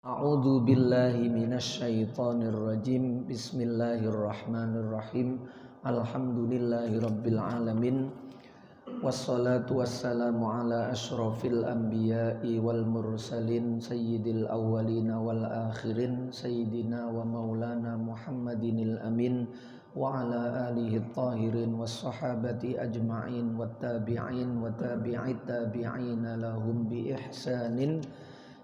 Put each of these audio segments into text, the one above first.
A'udzu billahi minasyaitonir rajim. Bismillahirrahmanirrahim. Alhamdulillahirabbil alamin. Wassalatu wassalamu ala asyrafil anbiya'i wal mursalin sayyidil awwalina wal akhirin sayyidina wa maulana Muhammadinil amin wa ala alihi tahirin was sahabati ajma'in wat tabi'in wa tabi'it tabi'ina lahum bi ihsanin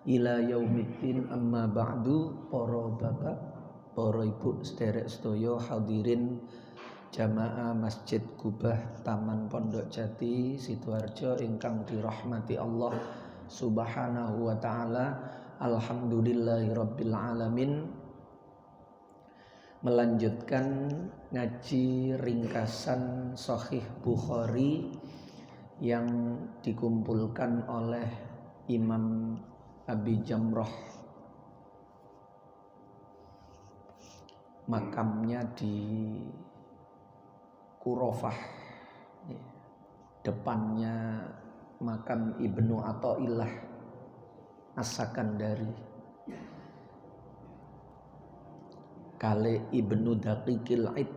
ila yaumiddin. Amma ba'du. Para bapak, para ibu sederek sedaya hadirin jamaah Masjid Kubah Taman Pondok Jati Sidoarjo ingkang dirahmati Allah Subhanahu wa taala. Alhamdulillahirabbil alamin. Melanjutkan ngaji ringkasan Sahih Bukhari yang dikumpulkan oleh Imam Abi Jamrah, makamnya di Kurofah, depannya makam Ibnu Athaillah As-Sakandari, kali Ibnu Daqiqil Aid.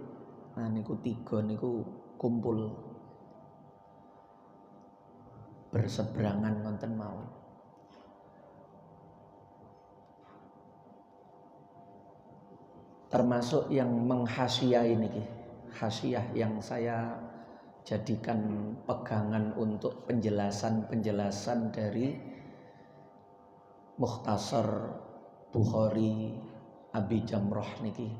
Nah niku tiga niku kumpul berseberangan wonten mawon. Termasuk yang menghasiai niki, hasyiah yang saya jadikan pegangan untuk penjelasan-penjelasan dari Mukhtasar Bukhari Abi Jamrah niki,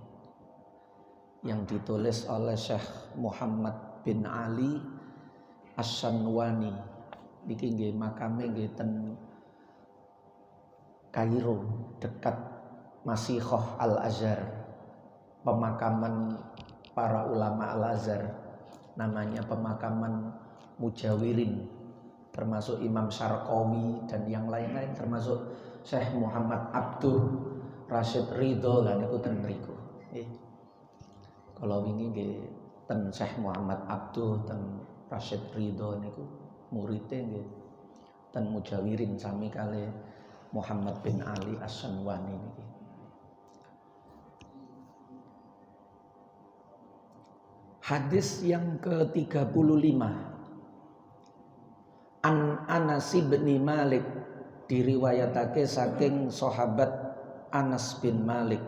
yang ditulis oleh Syekh Muhammad bin Ali As-Sanwani. Niki nggih makame nggih ten Kairo dekat Masyikhah Al-Azhar, pemakaman para ulama Al-Azhar, namanya pemakaman Mujawirin, termasuk Imam Syarqawi dan yang lain-lain, termasuk Syekh Muhammad Abduh Rashid Ridho lan niku ten mriku. Kalau wingi nggih ten Syekh Muhammad Abduh ten Rashid Ridho niku muridé nggih ten Mujawirin sami kali Muhammad bin Ali As-Sanwani niki. Hadis yang ke-35, An Anas bin Malik, diriwayatake saking sahabat Anas bin Malik.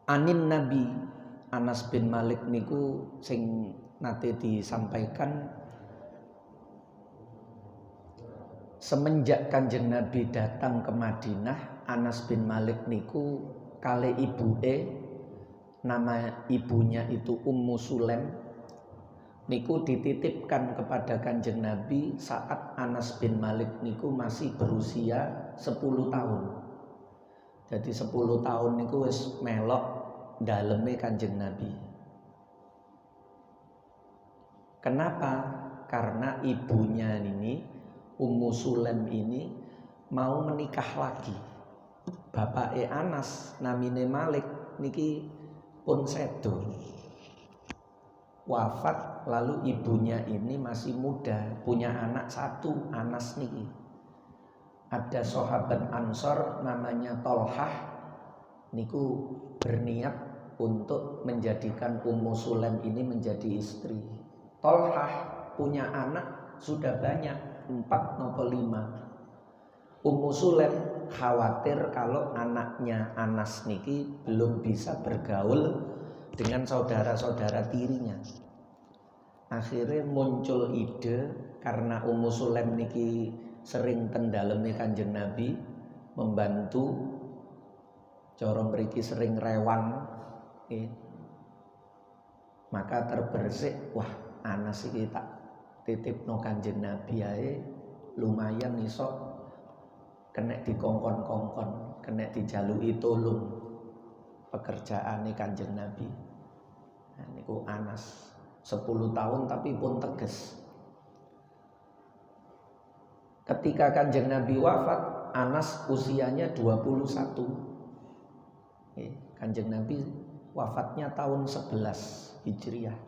Anin Nabi, Anas bin Malik niku sing nate disampaikan semenjak Kanjeng Nabi datang ke Madinah. Anas bin Malik niku kale ibuke, nama ibunya itu Ummu Sulaim, niku dititipkan kepada Kanjeng Nabi saat Anas bin Malik niku masih berusia 10 tahun. Jadi 10 tahun niku wis melok daleme Kanjeng Nabi. Kenapa? Karena ibunya ini Ummu Sulaim ini mau menikah lagi. Bapake Anas namine Malik niki pun sedo, wafat, lalu ibunya ini masih muda, punya anak satu, Anas niki. Ada sahabat Ansor namanya Tolhah niku berniat untuk menjadikan Ummu Sulaim ini menjadi istri. Tolhah punya anak sudah banyak, 4 atau 5. Ummu Sulaim khawatir kalau anaknya Anas niki belum bisa bergaul dengan saudara-saudara tirinya. Akhirnya muncul ide, karena Ummu Sulaim niki sering tendaleme Kanjeng Nabi, membantu, cara mriki sering rewang, maka terbersih, wah Anas iki tak titipno Kanjeng Nabi ae, lumayan iso kena dikongkon-kongkon, kena dijaluki tolong pekerjaane Kanjeng Nabi. Nah niku Anas 10 tahun tapi pun tegas. Ketika Kanjeng Nabi wafat, Anas usianya 21. Kanjeng Nabi wafatnya tahun 11 Hijriah.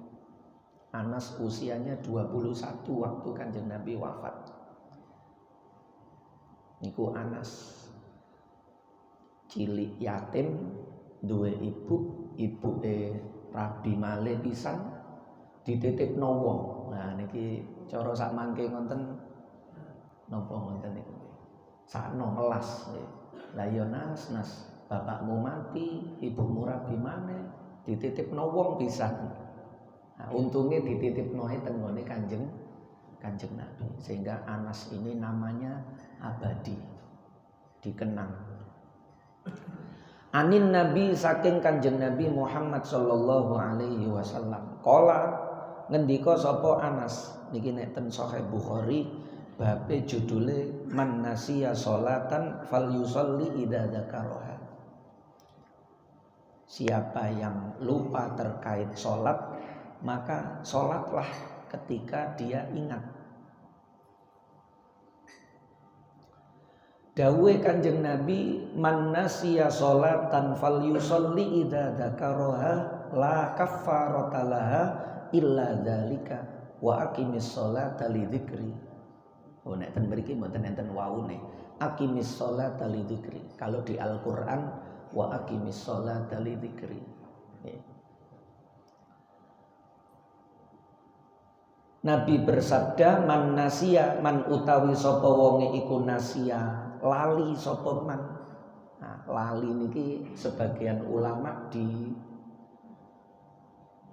Anas usianya 21 waktu Kanjeng Nabi wafat. Niku Anas cilik yatim, duwe ibuke rabi malih pisan, dititipno wong. Nah niki cara sak mangke ngoten napa ngoten niku. Sakno melas. Lah ya Nas, bapakmu mati, ibumu rabi maneh, dititipno wong pisan. Nah, untungnya dititipno ten nggone Kanjeng Nabi, sehingga Anas ini namanya abadi, dikenang. Anin Nabi saking Kanjeng Nabi Muhammad sallallahu alaihi wasallam. Qala ngendika sapa Anas niki nek ten Sahih Bukhari babe judule man nasiya sholatan falyusolli idza dzakaraha. Siapa yang lupa terkait sholat, maka sholatlah ketika dia ingat. Dawuhe Kanjeng Nabi, man nasiya sholatan falyusolli idza dzakaraha la kaffarata laha illa dzalika wa aqimis sholata li dzikri. Oh nek ten mriki mboten enten waune. Aqimis sholata li dzikri. Kalau di Al-Qur'an wa aqimis sholata li dzikri. Nabi bersabda, man nasiya, man utawi sapa wonge iku nasiya, lali sapa man. Nah, lali niki sebagian ulama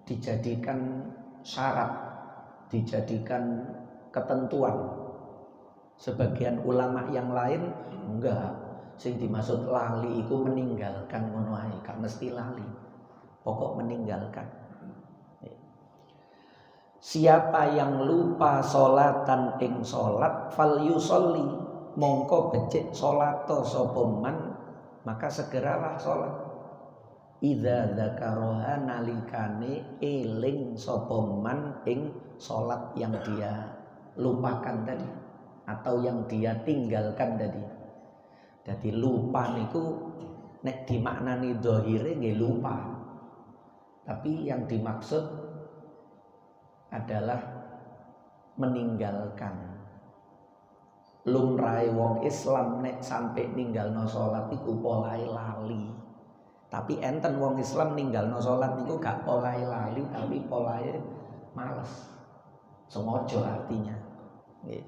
dijadikan syarat, dijadikan ketentuan. Sebagian ulama yang lain enggak, sing dimaksud lali iku meninggalkan ngono ae, gak mesti lali. Pokok meninggalkan. Siapa yang lupa sholatan ing sholat fal yusolli mongko becik sholato sapa man maka segeralah sholat. Idza dzakaraha nalikane eling sapa man ing sholat yang dia lupakan tadi atau yang dia tinggalkan tadi. Jadi lupa niku nek dimaknani dhahire nggih lupa. Tapi yang dimaksud adalah meninggalkan. Lumrahe wong Islam nek sampai ninggalno salat iku polahe lali. Tapi enten wong Islam ninggalno salat niku gak polahe lali tapi polahe males. Sengaja artinya. Nggih.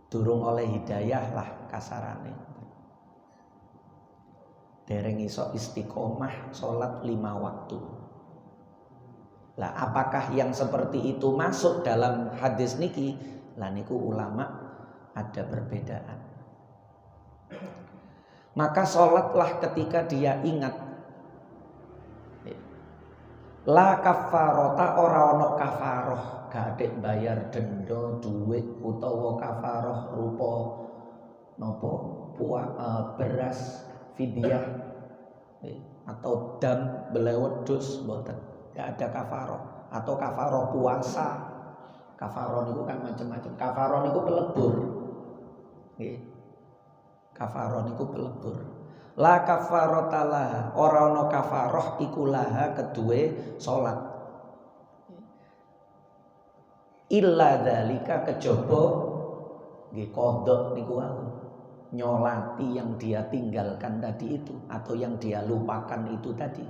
Durung oleh hidayah lah kasarane. Dereng iso istiqomah salat 5 waktu. Lah apakah yang seperti itu masuk dalam hadis niki? Lah niku ulama ada perbedaan. Maka sholatlah ketika dia ingat. La kafarota ora ono kafaroh, gak adek bayar denda, duit utawa kafaroh rupa nopo beras fidyah atau dam belewedus mboten. Tidak ada kafaroh atau kafaroh puasa. Kafaroh itu kan macam-macam. Kafaroh itu pelebur. Kafaroh itu pelebur. La kafarota laha, ora ono kafaroh iku laha kedue salat. Illa dzalika kejaba nggih qadha niku wae. Nyolati yang dia tinggalkan tadi itu atau yang dia lupakan itu tadi.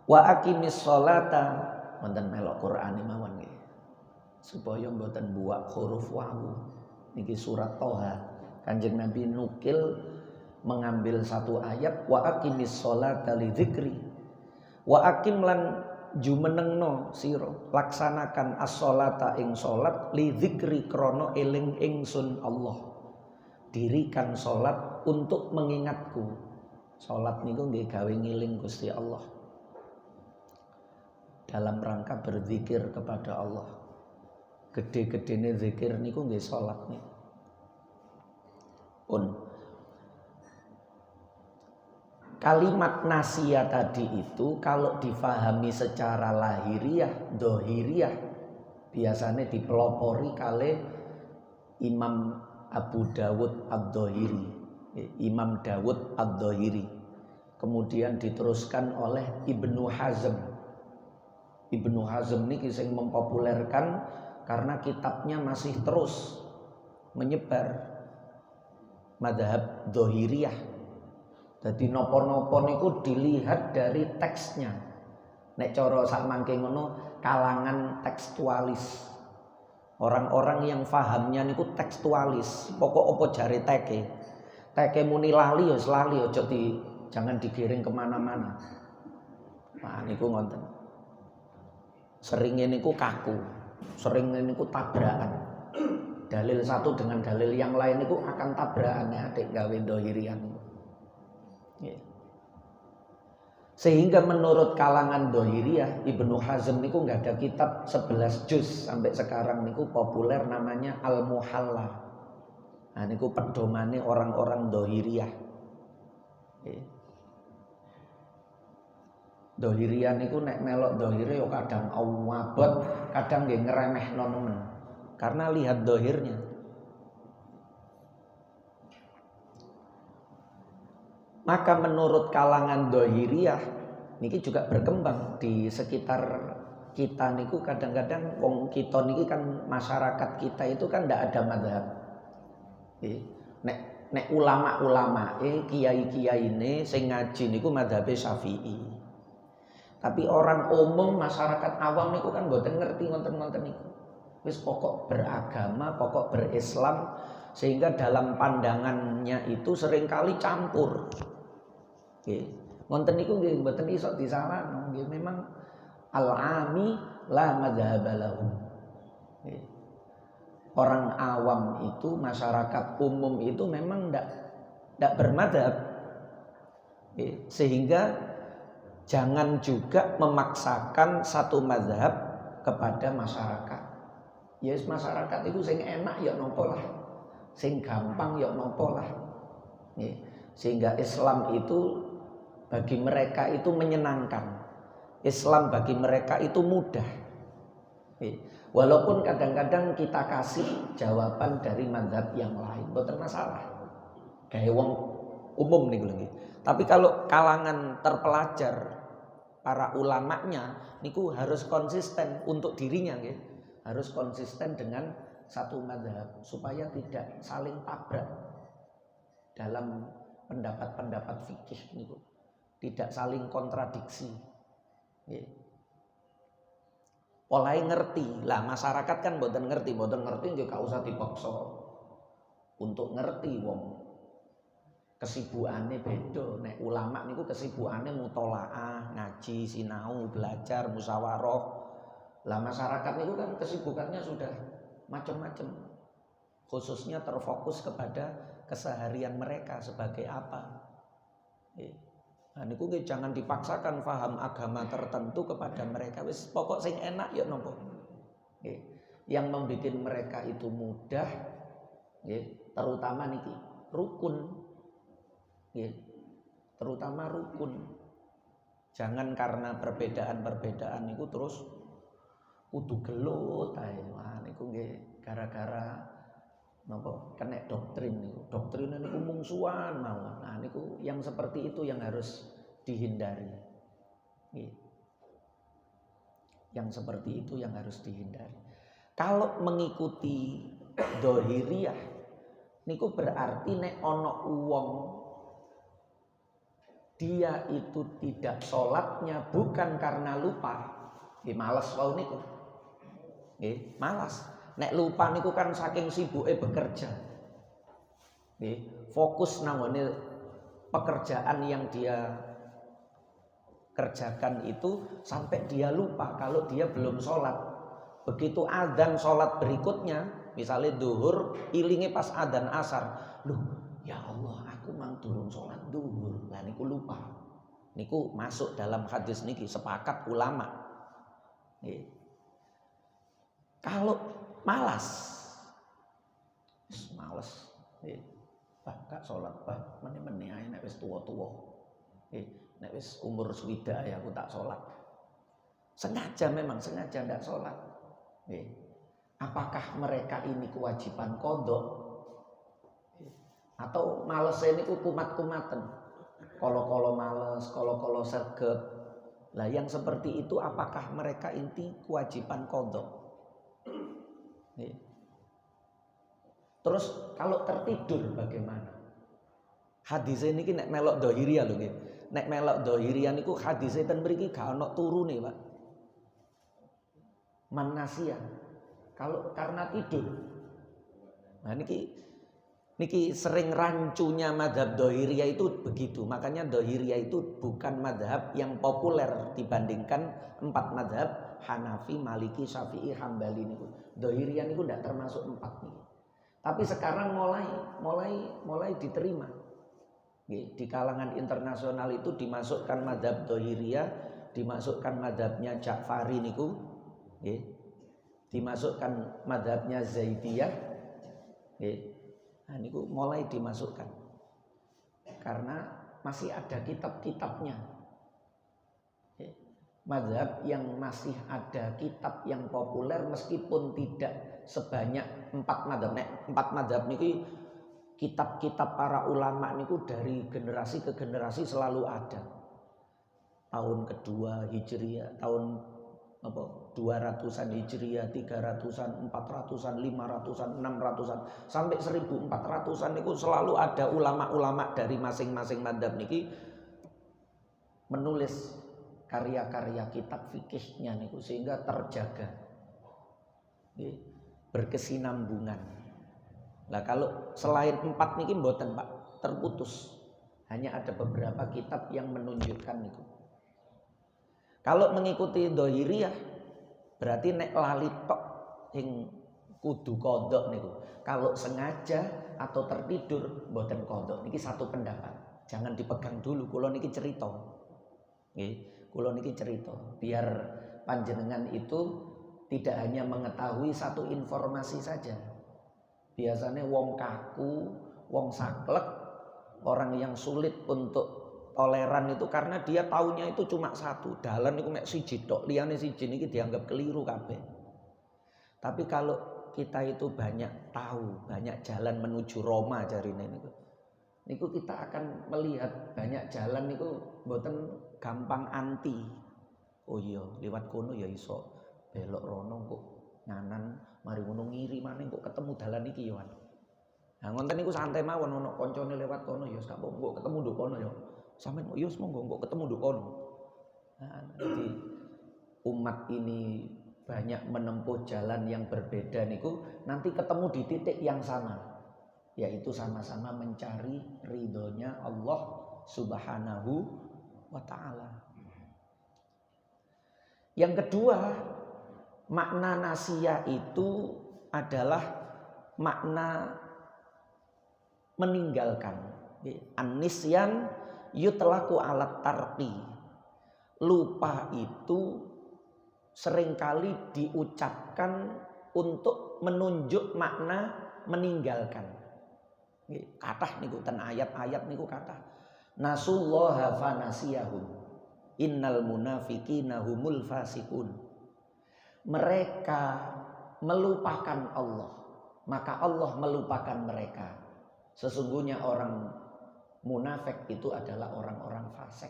Wa aqimis sholata wonten melok Quran mawon nggih. Supaya mboten buak huruf wawu. Niki surat Toha. Kanjeng Nabi nukil mengambil satu ayat wa aqimis sholata li dzikri. Wa aqim lan jumenengno sira laksanakan as-sholata ing salat li dzikri krana eling ingsun Allah. Dirikan salat untuk mengingatku. Salat niku nggih gawe ngiling Gusti Allah. Dalam rangka berzikir kepada Allah. Gede-gedene zikir niku nggih salat niku. Kalimat nasiya tadi itu kalau difahami secara lahiriah, dohiriah, biasanya dipelopori kali Imam Abu Dawud Ad-Dohiri, Imam Dawud Ad-Dohiri. Kemudian diteruskan oleh Ibnu Hazm. Ibnu Hazm niki sing mempopulerkan karena kitabnya masih terus menyebar mazhab Dzahiriyah. Jadi nopo-nopo niku dilihat dari teksnya. Nek cara sakmangke ngono kalangan tekstualis. Orang-orang yang fahamnya niku tekstualis. Pokok opo jare teke. Teke muni lali ya lali aja jangan digiring kemana-mana. Nah niku ngonten. Seringnya niku kaku, seringnya niku tabrakan. Dalil satu dengan dalil yang lain niku akan tabrakan ya adik gawe Dzahiriyah. Sehingga menurut kalangan Dzahiriyah Ibnu Hazm niku nggak ada kitab 11 juz sampai sekarang niku populer namanya Al-Muhalla. Nah niku pedomane orang-orang Dzahiriyah. Dzahiriyah niku nek melok dzahire yo kadang awabot, kadang nggih ngremehno nemen. Karena lihat dzahirnya. Maka menurut kalangan Dzahiriyah niki juga berkembang di sekitar kita niku kadang-kadang wong kita niki kan masyarakat kita itu kan ndak ada mazhab. Nek ulama-ulama kiai-kiai ini sing ngaji niku mazhabe Syafi'i. Tapi orang umum masyarakat awam niku kan mboten ngerti wonten-wonten niku. Wis pokok beragama, pokok berislam sehingga dalam pandangannya itu seringkali campur. Nggih. Wonten niku nggih mboten iso disalahno, nggih memang al-ami la madzhab lahu. Orang awam itu, masyarakat umum itu memang ndak bermadzhab. Sehingga jangan juga memaksakan satu mazhab kepada masyarakat. Ya masyarakat itu sing enak ya nopo lah, sing gampang ya nopo lah. Sehingga Islam itu bagi mereka itu menyenangkan. Islam bagi mereka itu mudah. Walaupun kadang-kadang kita kasih jawaban dari mazhab yang lain, boten masalah. Kayak wong umum nih lagi. Tapi kalau kalangan terpelajar, para ulamanya niku harus konsisten untuk dirinya, gitu. Harus konsisten dengan satu mazhab supaya tidak saling tabrak dalam pendapat-pendapat fikih niku. Tidak saling kontradiksi. Oleh ngerti lah, masyarakat kan mboten ngerti nggih gak usah dipaksa untuk ngerti wong. Kesibukane beda. Nek ulama niku kesibukane mutolaah, ngaji, sinau, belajar, musyawarah. Lah masyarakat niku kan kesibukannya sudah macam-macam. Khususnya terfokus kepada keseharian mereka sebagai apa. Nah niku nggih jangan dipaksakan paham agama tertentu kepada mereka. Wis pokok sing enak ya nopo. Yang membuat mereka itu mudah, terutama niki rukun. Terutama rukun. Jangan karena perbedaan-perbedaan niku terus kudu gelut ae. Wah niku nggih gara-gara napa kena doktrin niku. Doktrin niku mungsuhan mawon. Nah niku yang seperti itu yang harus dihindari. Yang seperti itu yang harus dihindari. Kalau mengikuti Dzahiriyah niku berarti nek ana wong dia itu tidak sholatnya bukan karena lupa, malas wae niku, malas. Nek lupa niku kan saking sibuke bekerja, fokus nangone pekerjaan yang dia kerjakan itu sampai dia lupa kalau dia belum sholat. Begitu adzan sholat berikutnya, misalnya duhur, ilinge pas adzan asar, loh ya Allah aku mang durung sholat duhur, lah niku lupa. Niku masuk dalam hadis niki sepakat ulama. Kalau malas, bah gak sholat bah, meni-meni ae nek wis tuwa-tuwa. Nek wis umur swidak ya aku tak sholat. Sengaja ndak sholat. Apakah mereka ini kewajiban qadha? Atau males ini kumat-kumatan. Kolo-kolo males, kolo-kolo sergep. Lah yang seperti itu apakah mereka inti kewajiban qadha? Terus kalau tertidur bagaimana? Hadis ini nek melok dohiriyah lho nggih. Nek melok dohiriyah niku hadis ten mriki gak ono turune, Pak. Manasia. Kalau karena tidur. Nah niki sering rancunya madhab dohiriyah itu begitu. Makanya dohiriyah itu bukan madhab yang populer dibandingkan 4 madhab Hanafi, Maliki, Syafi'i, Hambali niku. Dohiriyah niku tidak termasuk 4 nih. Tapi sekarang mulai diterima. Di kalangan internasional itu dimasukkan madhab dohiriyah, dimasukkan madhabnya Ja'fari niku, dimasukkan madhabnya Zaidiyah. Nah, niku mulai dimasukkan karena masih ada kitab-kitabnya. Mazhab yang masih ada kitab yang populer meskipun tidak sebanyak 4 mazhab. 4 mazhab niku kitab-kitab para ulama niku dari generasi ke generasi selalu ada. Tahun kedua Hijriah, tahun 200-an Hijriah, 300-an, 400-an, 500-an, 600-an sampai 1400-an niku selalu ada ulama-ulama dari masing-masing mazhab niki menulis karya-karya kitab fikihnya niku sehingga terjaga, berkesinambungan. Lah kalau selain 4 niki mboten Pak, terputus. Hanya ada beberapa kitab yang menunjukkan niku. Kalau mengikuti dohiriyah berarti nek lali tok sing kudu qadha niku. Kalau sengaja atau tertidur mboten qadha. Niki satu pendapat. Jangan dipegang dulu, kula niki cerita. Nggih, kula niki cerita biar panjenengan itu tidak hanya mengetahui satu informasi saja. Biasanya wong kaku, wong saklek, orang yang sulit untuk toleran itu karena dia taunya itu cuma satu, dalan itu mek siji tok, liyane siji niki dianggap keliru kabeh. Tapi kalau kita itu banyak tahu, banyak jalan menuju Roma jarine niku. Niku kita akan melihat banyak jalan niku mboten gampang anti. Oh iya, liwat kono ya iso belok rono kok nganan, mari ngono ngiri maning kok ketemu dalan iki ya. Nah ngonten niku santai mawon ono koncone lewat kono ya gak apa-apa ketemu nduk kono ya. Sampeyan yo monggo kok ketemu nduk kono. Nah, jadi umat ini banyak menempuh jalan yang berbeda niku nanti ketemu di titik yang sama, yaitu sama-sama mencari ridhonya Allah Subhanahu wa ta'ala. Yang kedua, makna nasiyah itu adalah makna meninggalkan. An-nisyan yutlaku alat tarqi. Lupa itu seringkali diucapkan untuk menunjuk makna meninggalkan. Kathah niku ten ayat-ayat niku kathah. Nasullaha fanasiyahum. Innal munafiqina humul fasiqun. Mereka melupakan Allah, maka Allah melupakan mereka. Sesungguhnya orang munafik itu adalah orang-orang fasik.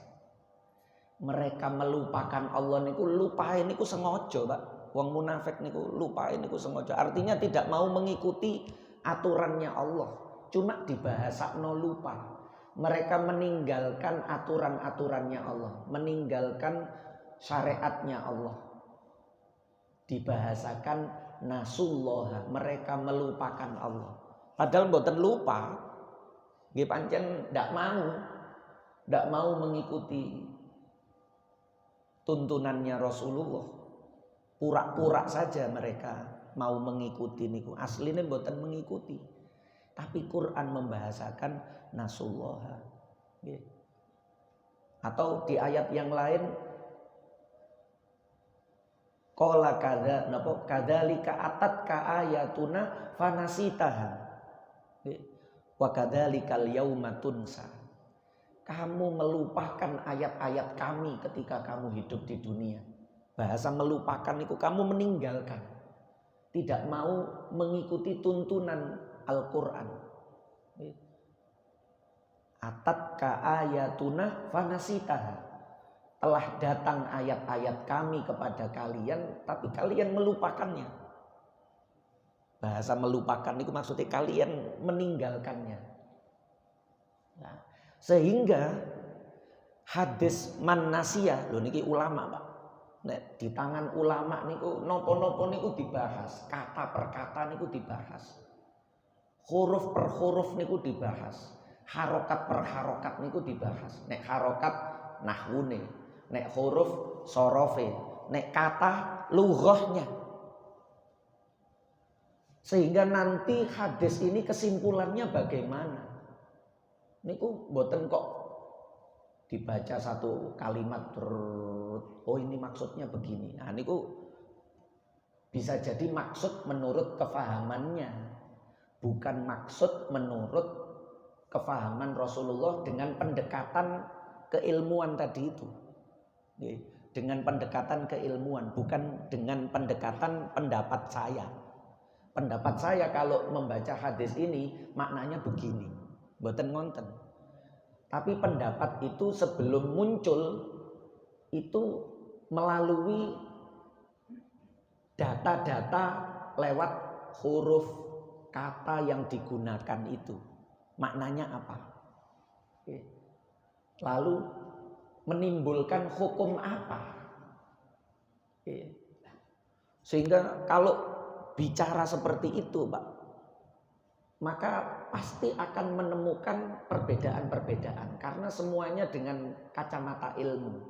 Mereka melupakan Allah niku, lupain niku sengaja, Pak. Wong munafik niku lupain niku sengaja. Artinya tidak mau mengikuti aturannya Allah. Cuma dibahasakno lupa. Mereka meninggalkan aturan-aturannya Allah, meninggalkan syariatnya Allah. Dibahasakan nasullah, mereka melupakan Allah. Padahal mboten lupa. Nggih pancen ndak mau mengikuti tuntunannya Rasulullah. Pura-pura saja mereka mau mengikuti niku. Asline mboten mengikuti. Tapi Quran membahasakan nasullah. Atau di ayat yang lain qala kadzalika atatka ayatuna fanasitaha. Wa kadzalikal yauma tunsa. Kamu melupakan ayat-ayat kami ketika kamu hidup di dunia. Bahasa melupakan itu kamu meninggalkan. Tidak mau mengikuti tuntunan Al-Quran. Atatka ayatuna fanasitaha. telah datang ayat-ayat kami kepada kalian, tapi kalian melupakannya. Bahasa melupakan itu maksudnya kalian meninggalkannya. Nah, sehingga hadis man nasiyah, lho niki ulama Pak. Nek di tangan ulama niku nopo-nopo niku dibahas, kata per kata niku dibahas. Huruf per huruf niku dibahas. Harokat per harokat niku dibahas. Nek harokat nahwune, nek huruf sorofe, nek kata lughahnya. Sehingga nanti hadis ini kesimpulannya bagaimana? Niku mboten kok dibaca satu kalimat oh ini maksudnya begini. Nah niku bisa jadi maksud menurut kefahamannya, bukan maksud menurut kefahaman Rasulullah dengan pendekatan keilmuan tadi itu. Dengan pendekatan keilmuan, bukan dengan pendekatan pendapat saya. Pendapat saya kalau membaca hadis ini maknanya begini, mboten ngonten. Tapi pendapat itu sebelum muncul itu melalui data-data lewat huruf kata yang digunakan itu. Maknanya apa? Lalu menimbulkan hukum apa? Sehingga kalau bicara seperti itu, Pak, maka pasti akan menemukan perbedaan-perbedaan karena semuanya dengan kacamata ilmu,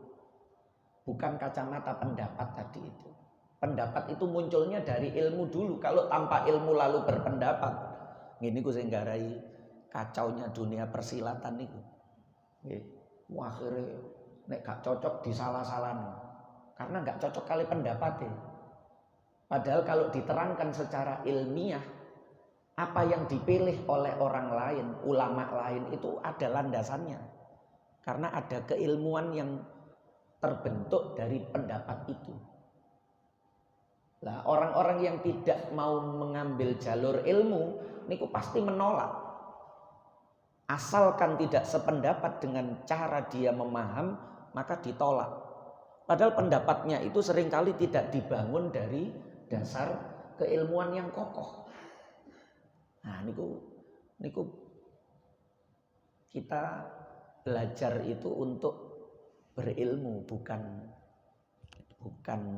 bukan kacamata pendapat tadi itu. Pendapat itu munculnya dari ilmu dulu. Kalau tanpa ilmu lalu berpendapat, gini ku sing nggarai kacaunya dunia persilatan niku. Nggih, akhirnya nek gak cocok disalah-salahno. Karena gak cocok kali pendapatnya. Padahal kalau diterangkan secara ilmiah, apa yang dipilih oleh orang lain, ulama lain itu ada landasannya. Karena ada keilmuan yang terbentuk dari pendapat itu. Nah, orang-orang yang tidak mau mengambil jalur ilmu, niku pasti menolak. Asalkan tidak sependapat dengan cara dia memaham, maka ditolak. Padahal pendapatnya itu seringkali tidak dibangun dari dasar keilmuan yang kokoh. Nah, niku kita belajar itu untuk berilmu, bukan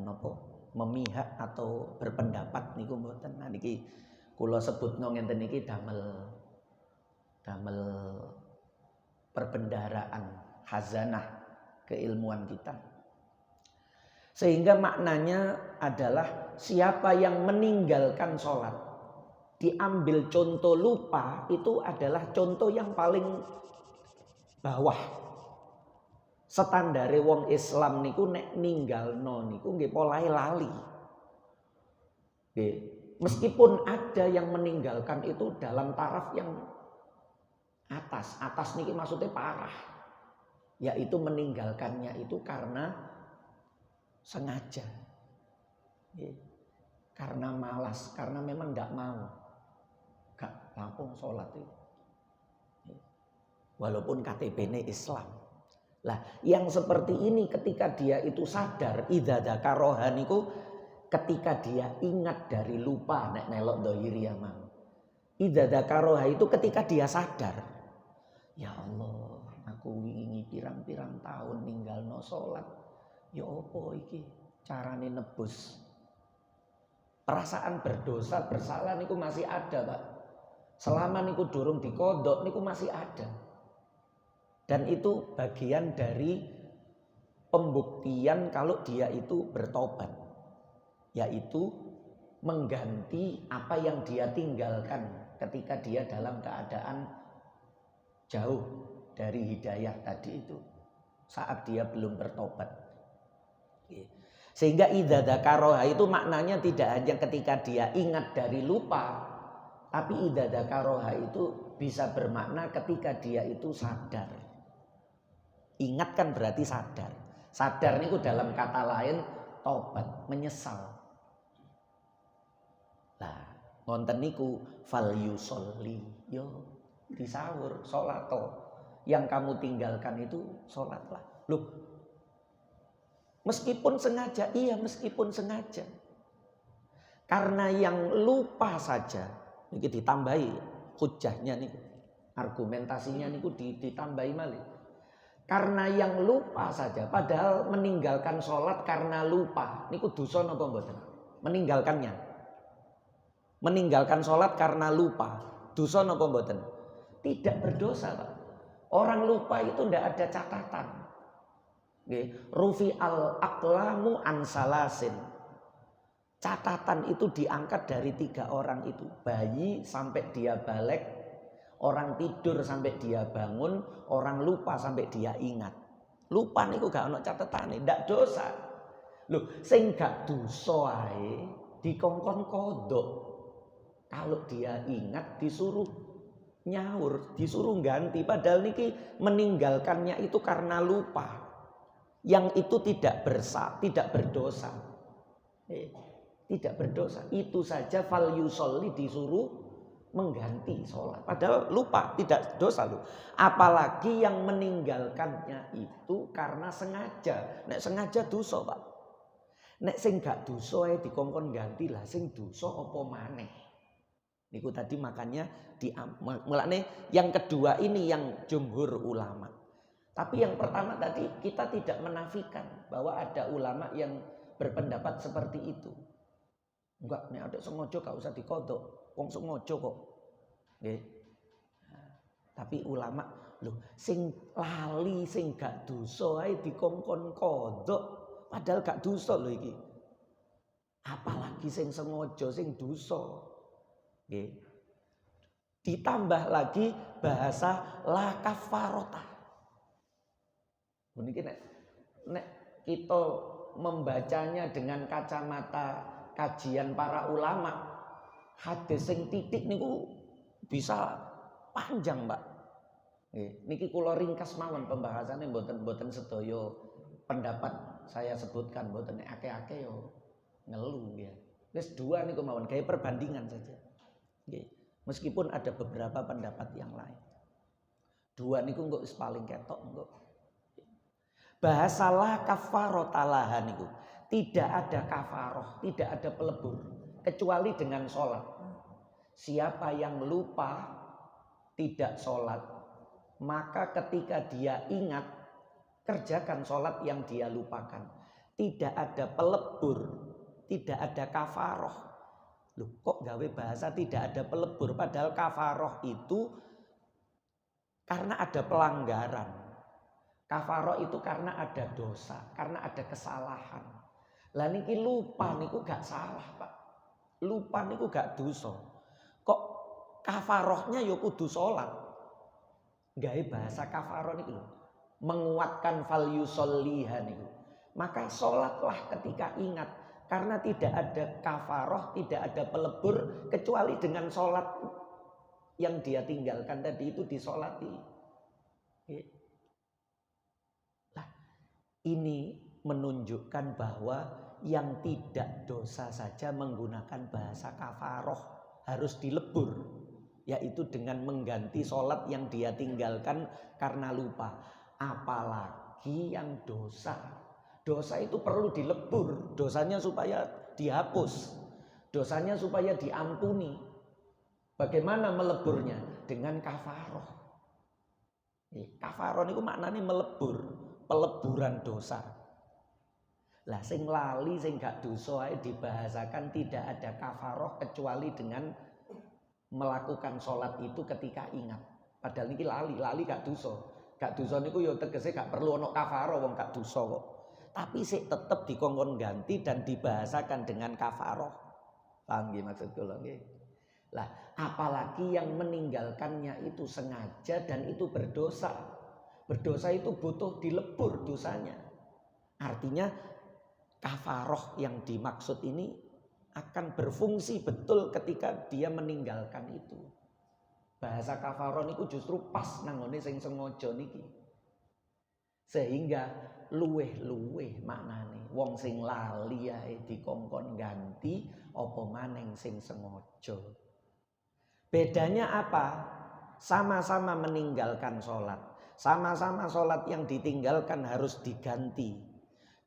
apa memihak atau berpendapat niku mboten. Nah niki kula sebutno ngenten niki damel perbendaharaan khazanah keilmuan kita. Sehingga maknanya adalah siapa yang meninggalkan sholat, diambil contoh lupa, itu adalah contoh yang paling bawah. Standare wong Islam niku nek ninggalno niku nggih polahe lali. Nggih, meskipun ada yang meninggalkan itu dalam taraf yang atas. Atas niki maksudnya parah. Yaitu meninggalkannya itu karena sengaja. Nggih. Karena malas, karena memang enggak mau. Gak lampung sholat itu. Walaupun KTP-nya Islam. Lah, yang seperti ini ketika dia itu sadar, idza dzakaroha niku ketika dia ingat dari lupa nek melok dohiri ya mang. Idza dzakaroha itu ketika dia sadar. Ya Allah, aku wingi pirang-pirang tahun ninggalno salat. Ya apa iki carane nebus? Perasaan berdosa, bersalah niku masih ada, Pak. Selama niku durung dikodok niku masih ada. Dan itu bagian dari pembuktian kalau dia itu bertobat. Yaitu mengganti apa yang dia tinggalkan ketika dia dalam keadaan jauh dari hidayah tadi itu. Saat dia belum bertobat. Sehingga idza dzakaroha itu maknanya tidak hanya ketika dia ingat dari lupa. Tapi idza dzakaroha itu bisa bermakna ketika dia itu sadar. Ingat kan berarti sadar. Sadar niku dalam kata lain tobat, menyesal. Lah, ngonten niku fal yusolli. Yo, disahur, salat to. Yang kamu tinggalkan itu salatlah. Loh, Meskipun sengaja, iya meskipun sengaja. Karena yang lupa saja, ini ditambahi hujahnya nih, argumentasinya nih ditambahi malih. Karena yang lupa saja, padahal meninggalkan sholat karena lupa, niku dosa napa mboten? Meninggalkannya, meninggalkan sholat karena lupa, dosa napa mboten? Tidak berdosa, Pak. Orang lupa itu ndak ada catatan. Rufi al aqlamu an salasin. Catatan itu diangkat dari 3 orang itu, bayi sampai dia balik, orang tidur sampai dia bangun, orang lupa sampai dia ingat. Lupa niku gak ono catetane, ndak dosa. Loh, sing gak dosa ae dikongkon kodok. Kalau dia ingat disuruh nyaur, disuruh ganti. Padahal niki meninggalkannya itu karena lupa. Yang itu tidak berdosa. Tidak berdosa. Itu saja fal yusolli disuruh mengganti sholat. Padahal lupa, tidak dosa loh. Apalagi yang meninggalkannya itu karena sengaja. Nek sengaja dosa, Pak. Nek sing gak dosa dikongkon ganti lah, sing dosa apa maneh. Niku tadi makanya mulane yang kedua ini yang jumhur ulama. Tapi yang pertama tadi kita tidak menafikan bahwa ada ulama yang berpendapat seperti itu. Enggak, nek ada sengaja gak usah dikodok. Wong sengaja kok. Nggih. Tapi ulama lho, sing lali sing gak dosa ae dikongkon kodok, padahal gak dosa lho iki. Apalagi sing sengaja sing dosa. Nggih. Ditambah lagi bahasa la kafarota. Niki nek kita membacanya dengan kacamata kajian para ulama, hadis sing titik niku bisa panjang, Pak. Niki kula ringkas mawon pembahasannya mboten sedaya pendapat saya sebutkan, mboten akeh-akeh yo ngelu ya. Wis 2 niku mawon gawe perbandingan saja. Nggih. Meskipun ada beberapa pendapat yang lain. 2 niku engko wis paling ketok engko. Bahasa la kafarota laha niku. Tidak ada kafaroh, tidak ada pelebur kecuali dengan sholat. Siapa yang lupa tidak sholat, maka ketika dia ingat kerjakan sholat yang dia lupakan. Tidak ada pelebur, tidak ada kafaroh. Loh, kok gawe bahasa tidak ada pelebur, padahal kafaroh itu karena ada pelanggaran. Kafaroh itu karena ada dosa, karena ada kesalahan. Lah niki lupa niku gak salah, Pak. Lupa niku gak dosa. Kok kafarohnya ya kudu salat. Gawe bahasa kafaroh niku menguatkan fal yusolliha niku. Maka salatlah ketika ingat, karena tidak ada kafaroh, tidak ada pelebur kecuali dengan salat yang dia tinggalkan tadi itu disolati. Lah ini menunjukkan bahwa yang tidak dosa saja menggunakan bahasa kafaroh harus dilebur, yaitu dengan mengganti sholat yang dia tinggalkan karena lupa. Apalagi yang dosa, dosa itu perlu dilebur, dosanya supaya dihapus, dosanya supaya diampuni. Bagaimana meleburnya? Dengan kafaroh. Kafaroh itu maknanya melebur, peleburan dosa. Lah sing lali sing gak dosa ae dibahasakan tidak ada kafaroh kecuali dengan melakukan sholat itu ketika ingat. Padahal niki lali gak dosa. Gak dosa niku ya tegese gak perlu ono kafaroh wong gak dosa kok. Tapi sik tetep dikongkon ganti dan dibahasakan dengan kafaroh. Paham nggih maksud kula nggih? Lah apalagi yang meninggalkannya itu sengaja dan itu berdosa. Berdosa itu butuh dilebur dosanya. Artinya kafaroh yang dimaksud ini akan berfungsi betul ketika dia meninggalkan itu. Bahasa kafaroh niku justru pas nanggone sing sengaja niki. Sehingga luweh-luweh maknane wong sing lali ae dikongkon ganti apa maning sing sengaja. Bedanya apa? Sama-sama meninggalkan sholat. Sama-sama sholat yang ditinggalkan harus diganti.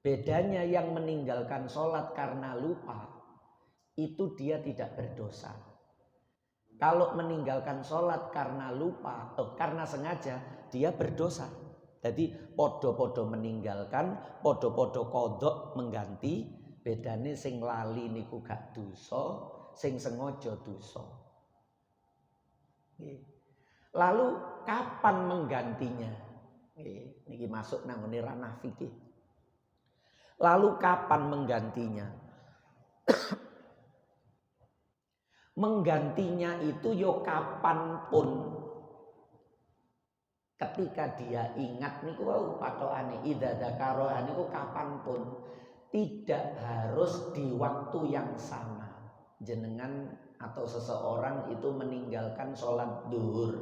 Bedanya yang meninggalkan sholat karena lupa, itu dia tidak berdosa. Kalau meninggalkan sholat karena lupa atau karena sengaja, dia berdosa. Jadi podo-podo meninggalkan, podo-podo kodok mengganti. Bedane sing lali niku gak dosa, sing sengaja dosa. Lalu kapan menggantinya? Niki masuk nang ranah fikih. Lalu kapan menggantinya? Menggantinya itu yo kapanpun. Ketika dia ingat niku wau patokane idza dzakara niku kapanpun, tidak harus di waktu yang sama. Jenengan atau seseorang itu meninggalkan sholat duhur,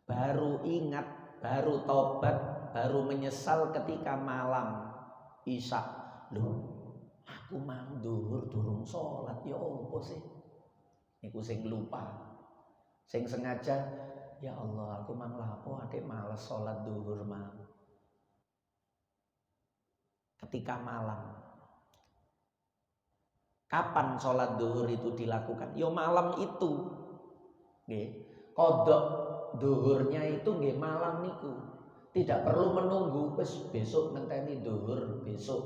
baru ingat, baru tobat, baru menyesal ketika malam isya. Loh, aku mang duhur durung sholat ya opo sih? Niku sing lupa, sing sengaja. Ya Allah, aku mang lapo adek males sholat duhur mang. Ketika malam. Kapan sholat duhur itu dilakukan? Yo malam itu. Kodok duhurnya itu nggih malam niku. Tidak perlu menunggu besok ngenteni duhur besok.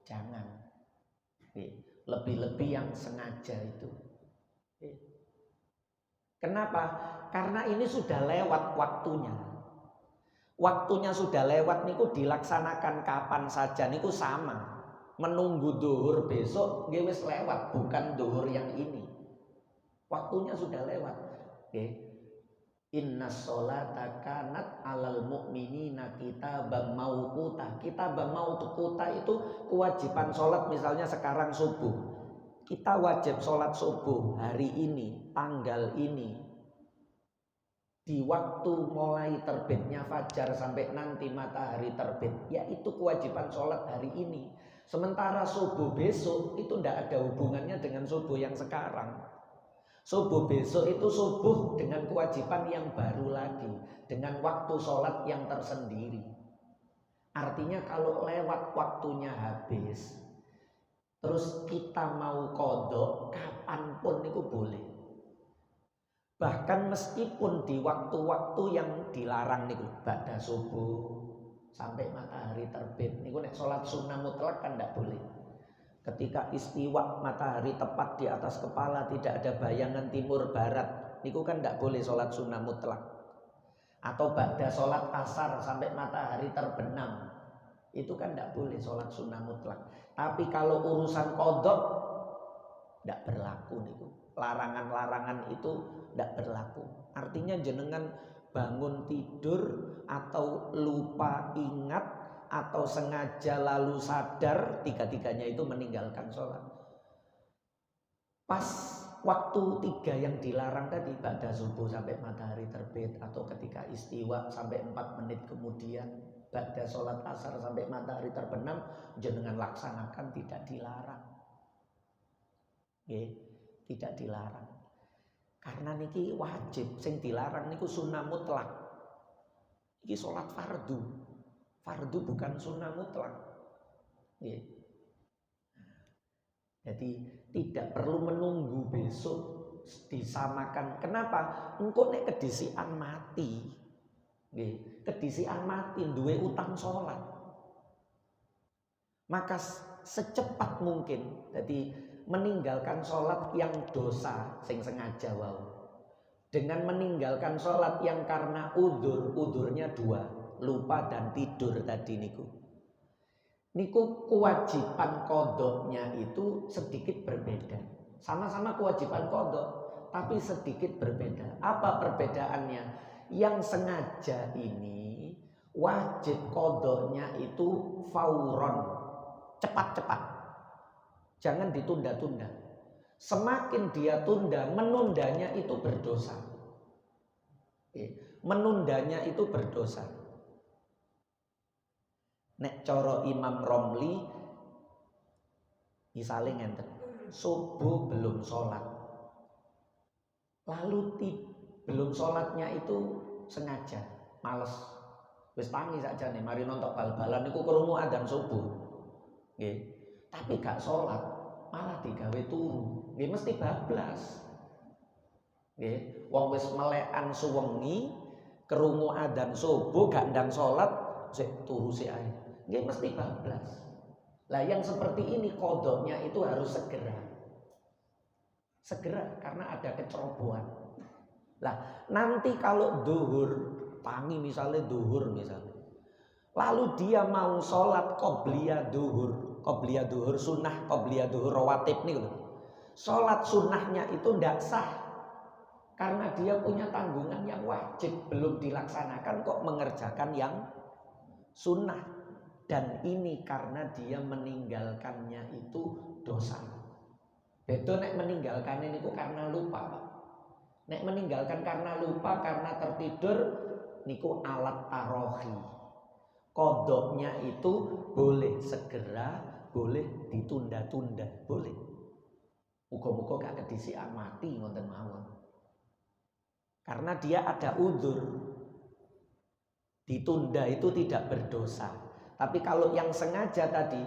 Jangan. Lebih-lebih yang sengaja itu. Kenapa? Karena ini sudah lewat waktunya. Waktunya sudah lewat niku dilaksanakan kapan saja niku sama. Menunggu duhur besok nggih wis lewat, bukan duhur yang ini. Waktunya sudah lewat. Inna sholata kanat alal mu'minina kitaban mauquta. Kitaban mauquta itu kewajiban sholat, misalnya sekarang subuh. Kita wajib sholat subuh hari ini, tanggal ini, di waktu mulai terbitnya fajar sampai nanti matahari terbit. Ya itu kewajiban sholat hari ini. Sementara subuh besok itu tidak ada hubungannya dengan subuh yang sekarang. Subuh besok itu subuh dengan kewajiban yang baru lagi, dengan waktu sholat yang tersendiri. Artinya kalau lewat waktunya habis, terus kita mau kodok, kapanpun itu boleh. Bahkan meskipun di waktu-waktu yang dilarang niku, ba'da subuh sampai matahari terbit, niku nek sholat sunnah mutlak kan tidak boleh. Ketika istiwa matahari tepat di atas kepala, tidak ada bayangan timur barat, niku kan tidak boleh sholat sunnah mutlak. Atau ba'da sholat asar sampai matahari terbenam, itu kan tidak boleh sholat sunnah mutlak. Tapi kalau urusan kodok tidak berlaku niku. Larangan-larangan itu tidak berlaku. Artinya jenengan bangun tidur atau lupa ingat atau sengaja lalu sadar, tiga-tiganya itu meninggalkan sholat. Pas waktu tiga yang dilarang tadi, pada subuh sampai matahari terbit, atau ketika istiwa sampai 4 menit kemudian, pada sholat asar sampai matahari terbenam, jenengan laksanakan, tidak dilarang. Tidak dilarang. Karena niki wajib, sing dilarang niku sunnah mutlak. Iki sholat fardu. Fardu bukan sunnah mutlak. Jadi tidak perlu menunggu besok disamakan. Kenapa? Engko nek kedisian mati. Kedisian mati duwe utang sholat. Maka secepat mungkin, jadi meninggalkan sholat yang dosa sing sengaja wau, dengan meninggalkan sholat yang karena udurnya 2, lupa dan tidur tadi niku kewajiban kodoknya itu sedikit berbeda. Sama-sama kewajiban kodok, tapi sedikit berbeda. Apa perbedaannya? Yang sengaja ini wajib kodoknya itu fauron, cepat-cepat, jangan ditunda-tunda. Semakin dia tunda, menundanya itu berdosa. Menundanya itu berdosa. Nek coro Imam Romli, misalnya ngenten, subuh belum sholat, lalu belum sholatnya itu sengaja, males, Wis tangi sakjane mari nonton bal-balan niku krungu adzan subuh. Nggih. Tapi gak salat, malah digawe turu. Nggih mesti bablas. Nggih, wong wis melekan suwengi, krungu adzan subuh gak ndang salat, sik turu sik ae. Nggih mesti bablas. Lah yang seperti ini kodoknya itu harus segera. Segera karena ada kecerobohan. Lah nanti kalau duhur tangi misalnya duhur misalnya. Lalu dia mau sholat qobliyah duhur sunnah, qobliyah duhur rawatib nih loh. Sholat sunnahnya itu tidak sah karena dia punya tanggungan yang wajib belum dilaksanakan kok mengerjakan yang sunnah, dan ini karena dia meninggalkannya itu dosa. Betul nek meninggalkan ini karena lupa, Pak. Nek meninggalkan karena lupa, karena tertidur niku alat tarohi. Kodoknya itu boleh segera, boleh ditunda-tunda, boleh. Muga-muga gak kedisian mati ngoten mawon. Karena dia ada udzur. Ditunda itu tidak berdosa. Tapi kalau yang sengaja tadi,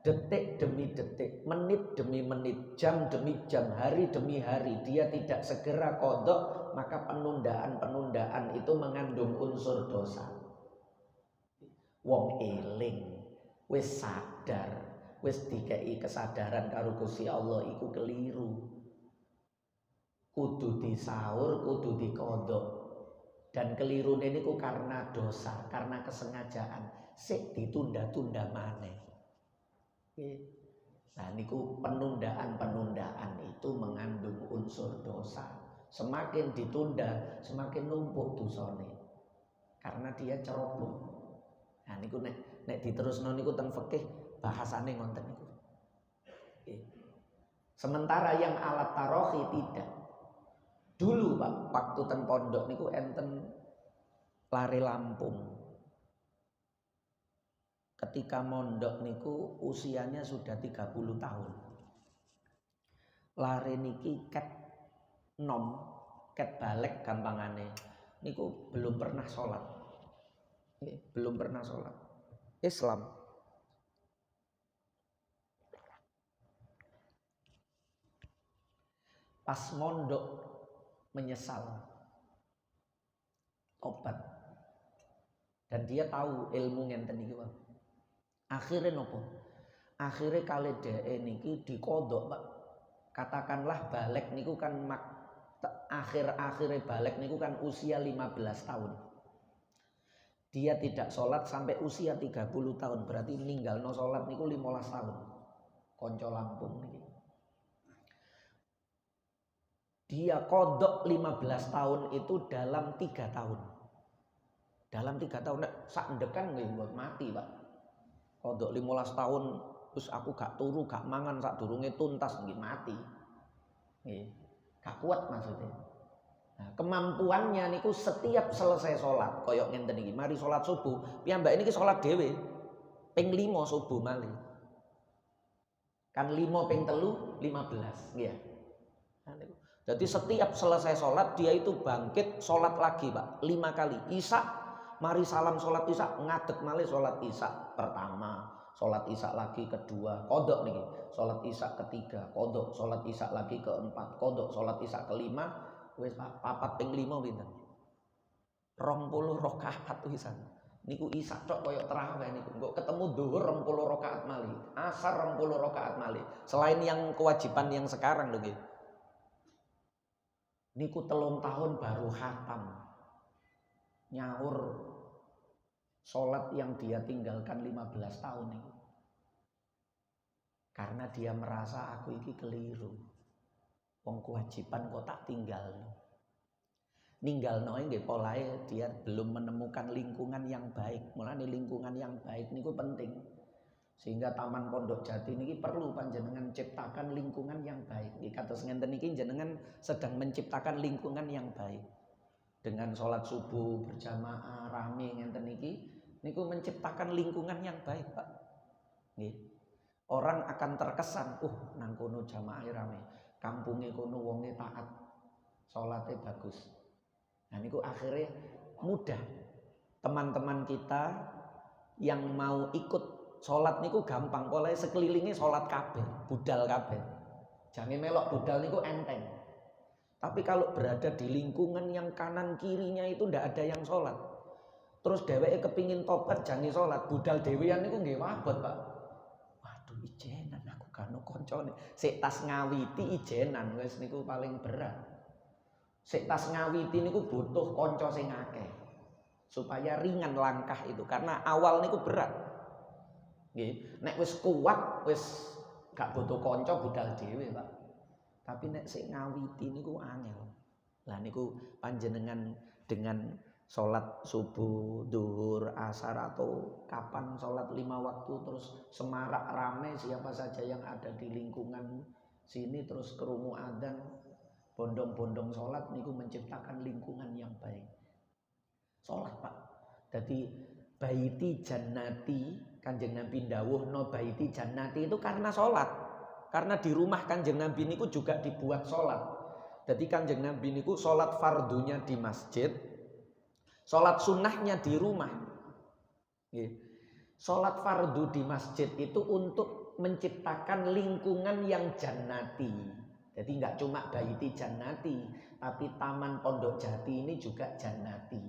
detik demi detik, menit demi menit, jam demi jam, hari demi hari, dia tidak segera qadha, maka penundaan-penundaan itu mengandung unsur dosa. Wong eling, wis sadar, wis dikei kesadaran karo Gusti Allah iku keliru. Kudu disaur, kudu diqadha. Dan kelirune niku karena dosa, karena kesengajaan, sik ditunda-tunda maneh. Nah niku penundaan-penundaan itu mengandung unsur dosa. Semakin ditunda, semakin numpuk dosane. Karena dia ceroboh. Nah niku nek diterusno niku teng fikih bahasane ngonten niku. Sementara yang alat tarohi tidak. Dulu Pak, waktu ten pondok niku enten lare Lampung. Ketika mondok niku usianya sudah 30 tahun. Lare niki ket nom, ket balik gampangane. Niku belum pernah sholat. Belum pernah sholat. Islam. Pas mondok menyesal, tobat, dan dia tahu ilmu ngenten iki wae. Akhirnya nopo? Akhirnya kali dhek niki dikodok Pak. Katakanlah balik niku kan akhir-akhirnya balik niku kan usia 15 tahun. Dia tidak sholat sampai usia 30 tahun, berarti meninggal no sholat niku 15 tahun. Konco Lampung niki. Dia kodok 15 tahun itu dalam 3 tahun. Dalam 3 tahun sak ndekan nggih buat mati Pak. Kodok 15 tahun terus aku gak turu, gak mangan sak durunge tuntas nggih mati. Nggih. Gak kuat maksudnya. Nah, kemampuannya niku setiap selesai sholat koyok ngenten iki, mari sholat subuh, piyambak niki sholat dhewe ping 5 subuh malih. Kan 5 ping 3 15 nggih. Nah, jadi setiap selesai sholat dia itu bangkit sholat lagi Pak 5 kali. Isya mari salam sholat isya ngadeg malih sholat isya pertama, sholat isya lagi kedua, kodok niki, sholat isya ketiga, kodok, sholat isya lagi keempat, kodok, sholat isya kelima, wis papat ping 5 pinten? 20 rakaat pisan. Niku isya tok koyo tarawih niku. Engko ketemu zuhur 20 rakaat malih, asar 20 rakaat malih. Selain yang kewajiban yang sekarang lho nggih. Niku 3 tahun baru khatam. Nyaur sholat yang dia tinggalkan 15 tahun ini. Karena dia merasa aku ini keliru. Wong kewajiban kok tak tinggal. Ninggal noe nggih polahe dia belum menemukan lingkungan yang baik. Mulane lingkungan yang baik niku penting. Sehingga Taman Pondok Jati niki perlu panjenengan ciptakan lingkungan yang baik. Iki kados ngenten iki jenengan sedang menciptakan lingkungan yang baik. Dengan sholat subuh berjamaah rame ngenten niki niku menciptakan lingkungan yang baik, Pak. Nggih. Orang akan terkesan, nang kono jamaah rame, kampunge kono wonge taat, salate bagus. Nah niku akhirnya mudah teman-teman kita yang mau ikut sholat niku gampang, oleh sekelilingnya sholat kabeh, budal kabeh. Jangan melok budal niku enteng. Tapi kalau berada di lingkungan yang kanan kirinya itu ndak ada yang sholat, terus dheweke kepingin tobat jangan sholat, budal dhewean niku nggih wabot, Pak. Waduh, ijenan aku kanu koncone. Sik tas ngawiti ijenan wis niku paling berat. Sik tas ngawiti niku butuh kanca sing akeh supaya ringan langkah itu, karena awal niku berat. Nggih, nek wis kuat wis gak butuh kanca budal dhewe, Pak. Tapi nek sik ngawiti niku angel. Lah niku panjenengan dengan sholat subuh, duhur, asar atau kapan sholat 5 waktu terus semarak rame siapa saja yang ada di lingkungan sini terus kerungu adzan, bondong-bondong sholat niku menciptakan lingkungan yang baik. Sholat, Pak. Jadi baiti jannati, Kanjeng Nabi ndawuhno baiti jannati itu karena sholat. Karena di rumah Kanjeng Nabi niku juga dibuat sholat. Jadi Kanjeng Nabi niku sholat fardunya di masjid, sholat sunnahnya di rumah. Sholat fardu di masjid itu untuk menciptakan lingkungan yang jannati. Jadi nggak cuma baiti jannati, tapi Taman Pondok Jati ini juga jannati.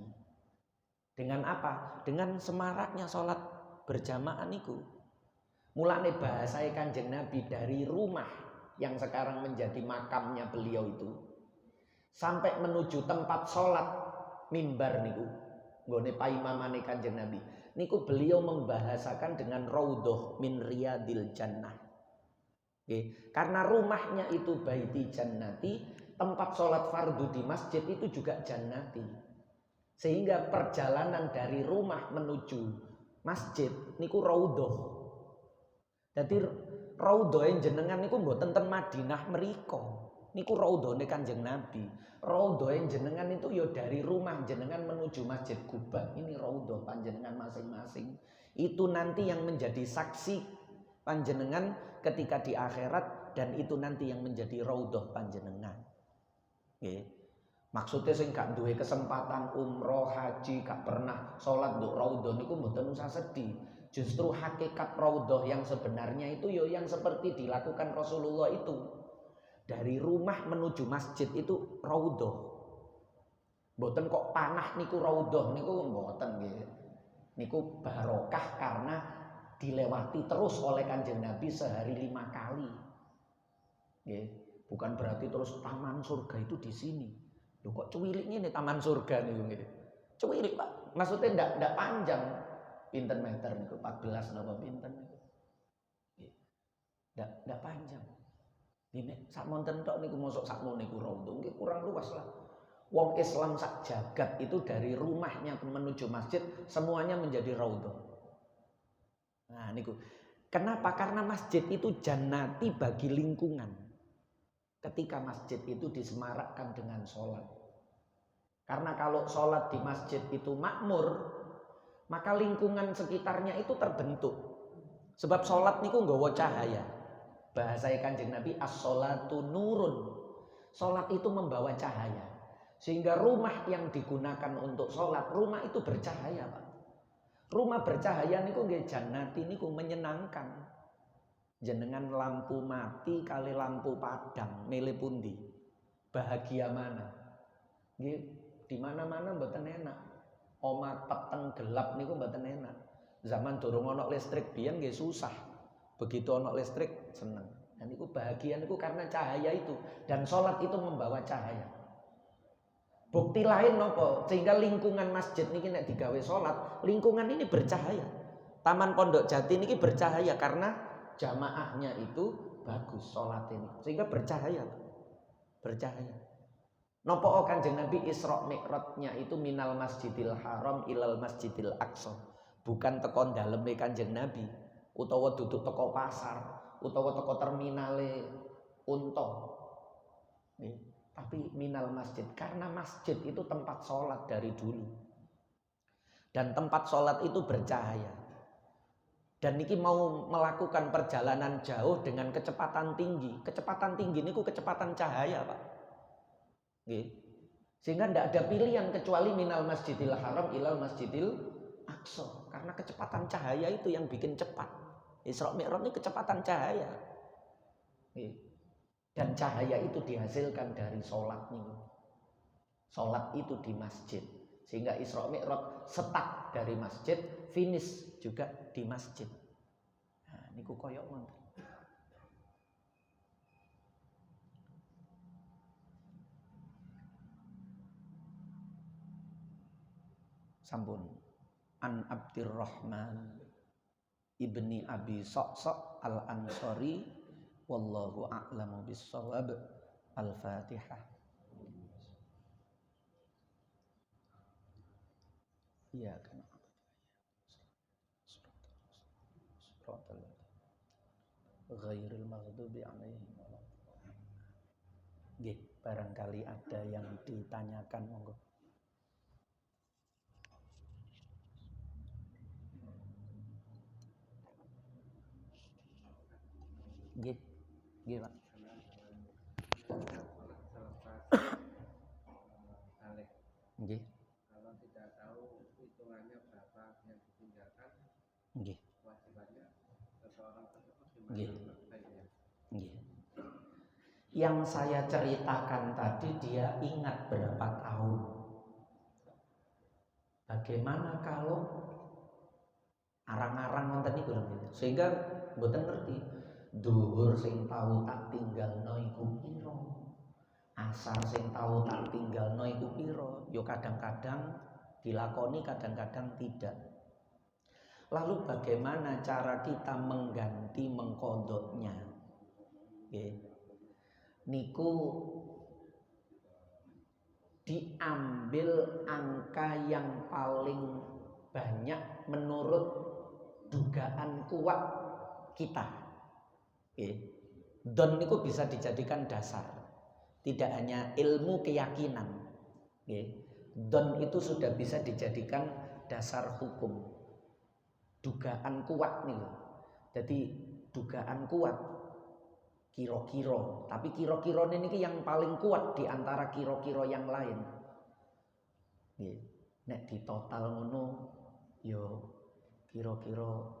Dengan apa? Dengan semaraknya sholat berjamaah niku. Mulane bahasa Kanjeng Nabi dari rumah yang sekarang menjadi makamnya beliau itu sampai menuju tempat sholat mimbar niku nggone paimamane Kanjeng Nabi niku beliau membahasakan dengan raudhah min riyadil jannah. Karena rumahnya itu baiti jannati, tempat sholat fardu di masjid itu juga jannati, sehingga perjalanan dari rumah menuju masjid niku raudhah. Jadi raudhahe jenengan niku mboten ten Madinah mriko. Niku raudhane Kanjeng Nabi. Raudhahe jenengan itu ya dari rumah jenengan menuju Masjid Quba. Ini raudhah panjenengan masing-masing. Itu nanti yang menjadi saksi panjenengan ketika di akhirat, dan itu nanti yang menjadi raudhah panjenengan. Nggih. Maksudnya sing gak duwe kesempatan umroh, haji, gak pernah sholat nduk raudhah niku mboten usah sedih. Justru hakikat raudhah yang sebenarnya itu ya yang seperti dilakukan Rasulullah itu. Dari rumah menuju masjid itu raudhah. Mboten kok panah niku raudhah niku mboten nggih. Niku barokah karena dilewati terus oleh Kanjeng Nabi sehari 5 kali. Nggih, bukan berarti terus taman surga itu di sini. Loh kok cuwilik ngene taman surga niku nggih. Cuwilik, Pak. Maksudnya ndak panjang. Pinten meter niku 14 napa pinten niku. Ndak panjang. Nek sak monten tok niku mosok sakmono niku raudhah nggih kurang luas lah. Wong Islam sak jagat itu dari rumahnya menuju masjid semuanya menjadi raudhah. Nah niku. Kenapa? Karena masjid itu jannati bagi lingkungan. Ketika masjid itu disemarakkan dengan sholat. Karena kalau sholat di masjid itu makmur, maka lingkungan sekitarnya itu terbentuk. Sebab sholat niku nggawa cahaya. Bahasa Kanjeng Nabi as-sholatu nurun. Sholat itu membawa cahaya. Sehingga rumah yang digunakan untuk sholat, rumah itu bercahaya, Pak. Rumah bercahaya niku nggih jannati niku menyenangkan. Jenengan lampu mati kali lampu padang milih pundi? Bahagia mana? Nggih, di mana-mana mboten enak. Omah peteng gelap niku mboten enak. Zaman durung ana listrik biyen nggih susah. Begitu ana listrik seneng. Dan niku bahagia niku karena cahaya itu, dan sholat itu membawa cahaya. Bukti lain nopo? Sehingga lingkungan masjid niki nek digawe sholat, lingkungan ini bercahaya. Taman Pondok Jati niki bercahaya karena jamaahnya itu bagus sholat ini, sehingga bercahaya. Bercahaya. Nopo Kanjeng Nabi Isra Mi'rajnya itu minal Masjidil Haram ilal Masjidil Aqsa. Bukan teko daleme Kanjeng Nabi, utawa duduk teko pasar, utawa teko terminale unta. Tapi minal masjid, karena masjid itu tempat sholat dari dulu. Dan tempat sholat itu bercahaya. Dan niki mau melakukan perjalanan jauh dengan kecepatan tinggi. Kecepatan tinggi niku kecepatan cahaya, Pak. Nggih. Sehingga tidak ada pilihan kecuali minal masjidil haram ilal masjidil aqsa. Karena kecepatan cahaya itu yang bikin cepat. Isra Mi'raj ini kecepatan cahaya. Dan cahaya itu dihasilkan dari sholat nih. Sholat itu di masjid. Sehingga Isra Mi'raj start dari masjid, finish juga di masjid. Nah, niku koyok ngoten. Sampun. An Abdurrahman ibni Abi Sa'sa al-Ansari wallahu a'lamu bis-shawab. Al-Fatihah. Iya kan. Ghairil maghdubi alaihim. Nggih, barangkali ada yang ditanyakan monggo. Nggih. Nggih, Pak. Nggih. Kalau tidak tahu hitungannya berapa yang ditinggalkan, Nggih. kewajibannya seseorang tersebut Nggih. gimana? Nggih. Yang saya ceritakan tadi dia ingat berapa tahun. Bagaimana kalau arang-arang nonton iku lho, sehingga mboten ngerti dhuwur sing tahu tak tinggalno iku pira, asar sing tahu tak tinggalno iku pira. Yo kadang-kadang dilakoni, kadang-kadang tidak. Lalu bagaimana cara kita mengganti mengkodoknya? Niku diambil angka yang paling banyak menurut dugaan kuat kita. Don niku bisa dijadikan dasar, tidak hanya ilmu keyakinan. Don itu sudah bisa dijadikan dasar hukum. Dugaan kuat nih loh. Jadi dugaan kuat kira-kira, tapi kira-kira ini yang paling kuat di antara kira-kira yang lain. Nek di total ngono yo kira-kira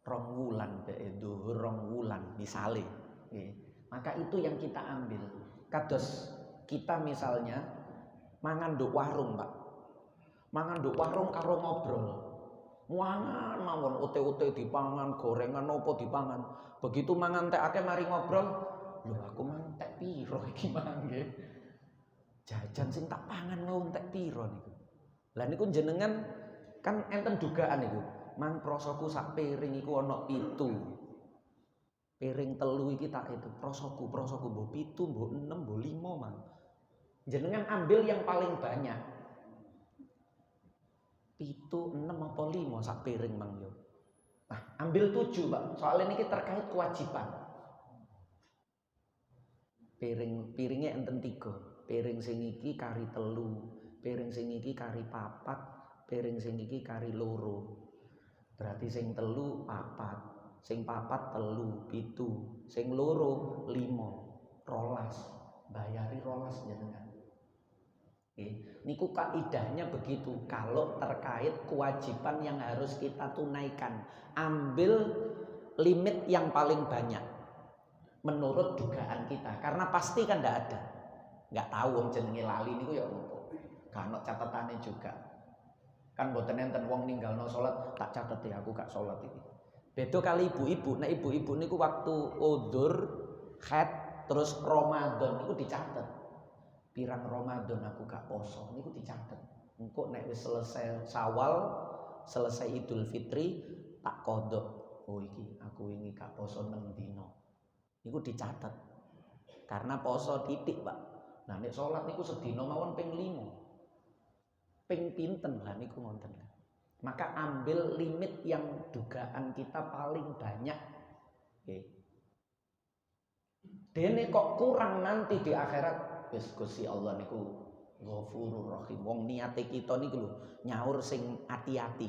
2 wulan dhuwur 2 wulan misale. Maka itu yang kita ambil. Kados kita misalnya mangan nduk warung, Pak. Mangan nduk warung karo ngobrol. Mangan mawon ote-ote dipangan, gorengan apa dipangan. Begitu mangan tek akeh mari ngobrol, lho aku mangan tek piro iki mangke. Jajan sing tak pangan mau tek piro niku. Lah niku jenengan kan enten dugaan niku. Mang prosoku sak piring iku ana 7. Piring 3 iki tak itu prosoku mbok 7, mbok 6, mbok 5 mang. Jenengan ambil yang paling banyak. 7, 6 apa 5 sak piring mang yo. Nah, ambil 7, Pak. Soalnya ini terkait kewajiban. Piringnya enten 3. Piring sing iki kari 3, piring sing iki kari 4, piring sing iki kari 2. Berarti sing 3 4, sing 4 3 7, sing 2 5, 12. Bayari 12 jenengan. Niku kaidahnya begitu. Kalau terkait kewajiban yang harus kita tunaikan, ambil limit yang paling banyak menurut dugaan kita. Karena pasti kan tidak ada, nggak tahu wong jenenge lali niku ya opo. Kan catatane juga. Kan mboten enten wong ninggalno salat tak catet ya aku gak salat iki. Beda kali ibu-ibu. Nek ibu-ibu niku waktu udzur, haid, terus Ramadan niku dicatet. Pirang Ramadan aku gak poso niku dicatet. Engko nek wis selesai Syawal, selesai Idul Fitri tak kodok. Oh iki aku wingi gak poso 6 dino. Niku dicatet. Karena poso titik, Pak. Nah nek salat niku sedina mawon ping 5. Ping pinten lah niku ngonten. Maka ambil limit yang dugaan kita paling banyak. Dene kok kurang nanti di akhirat. Wis Gusti Allah niku Ghafurur Rahim. Wong niate kita niku lho nyaur sing ati-ati.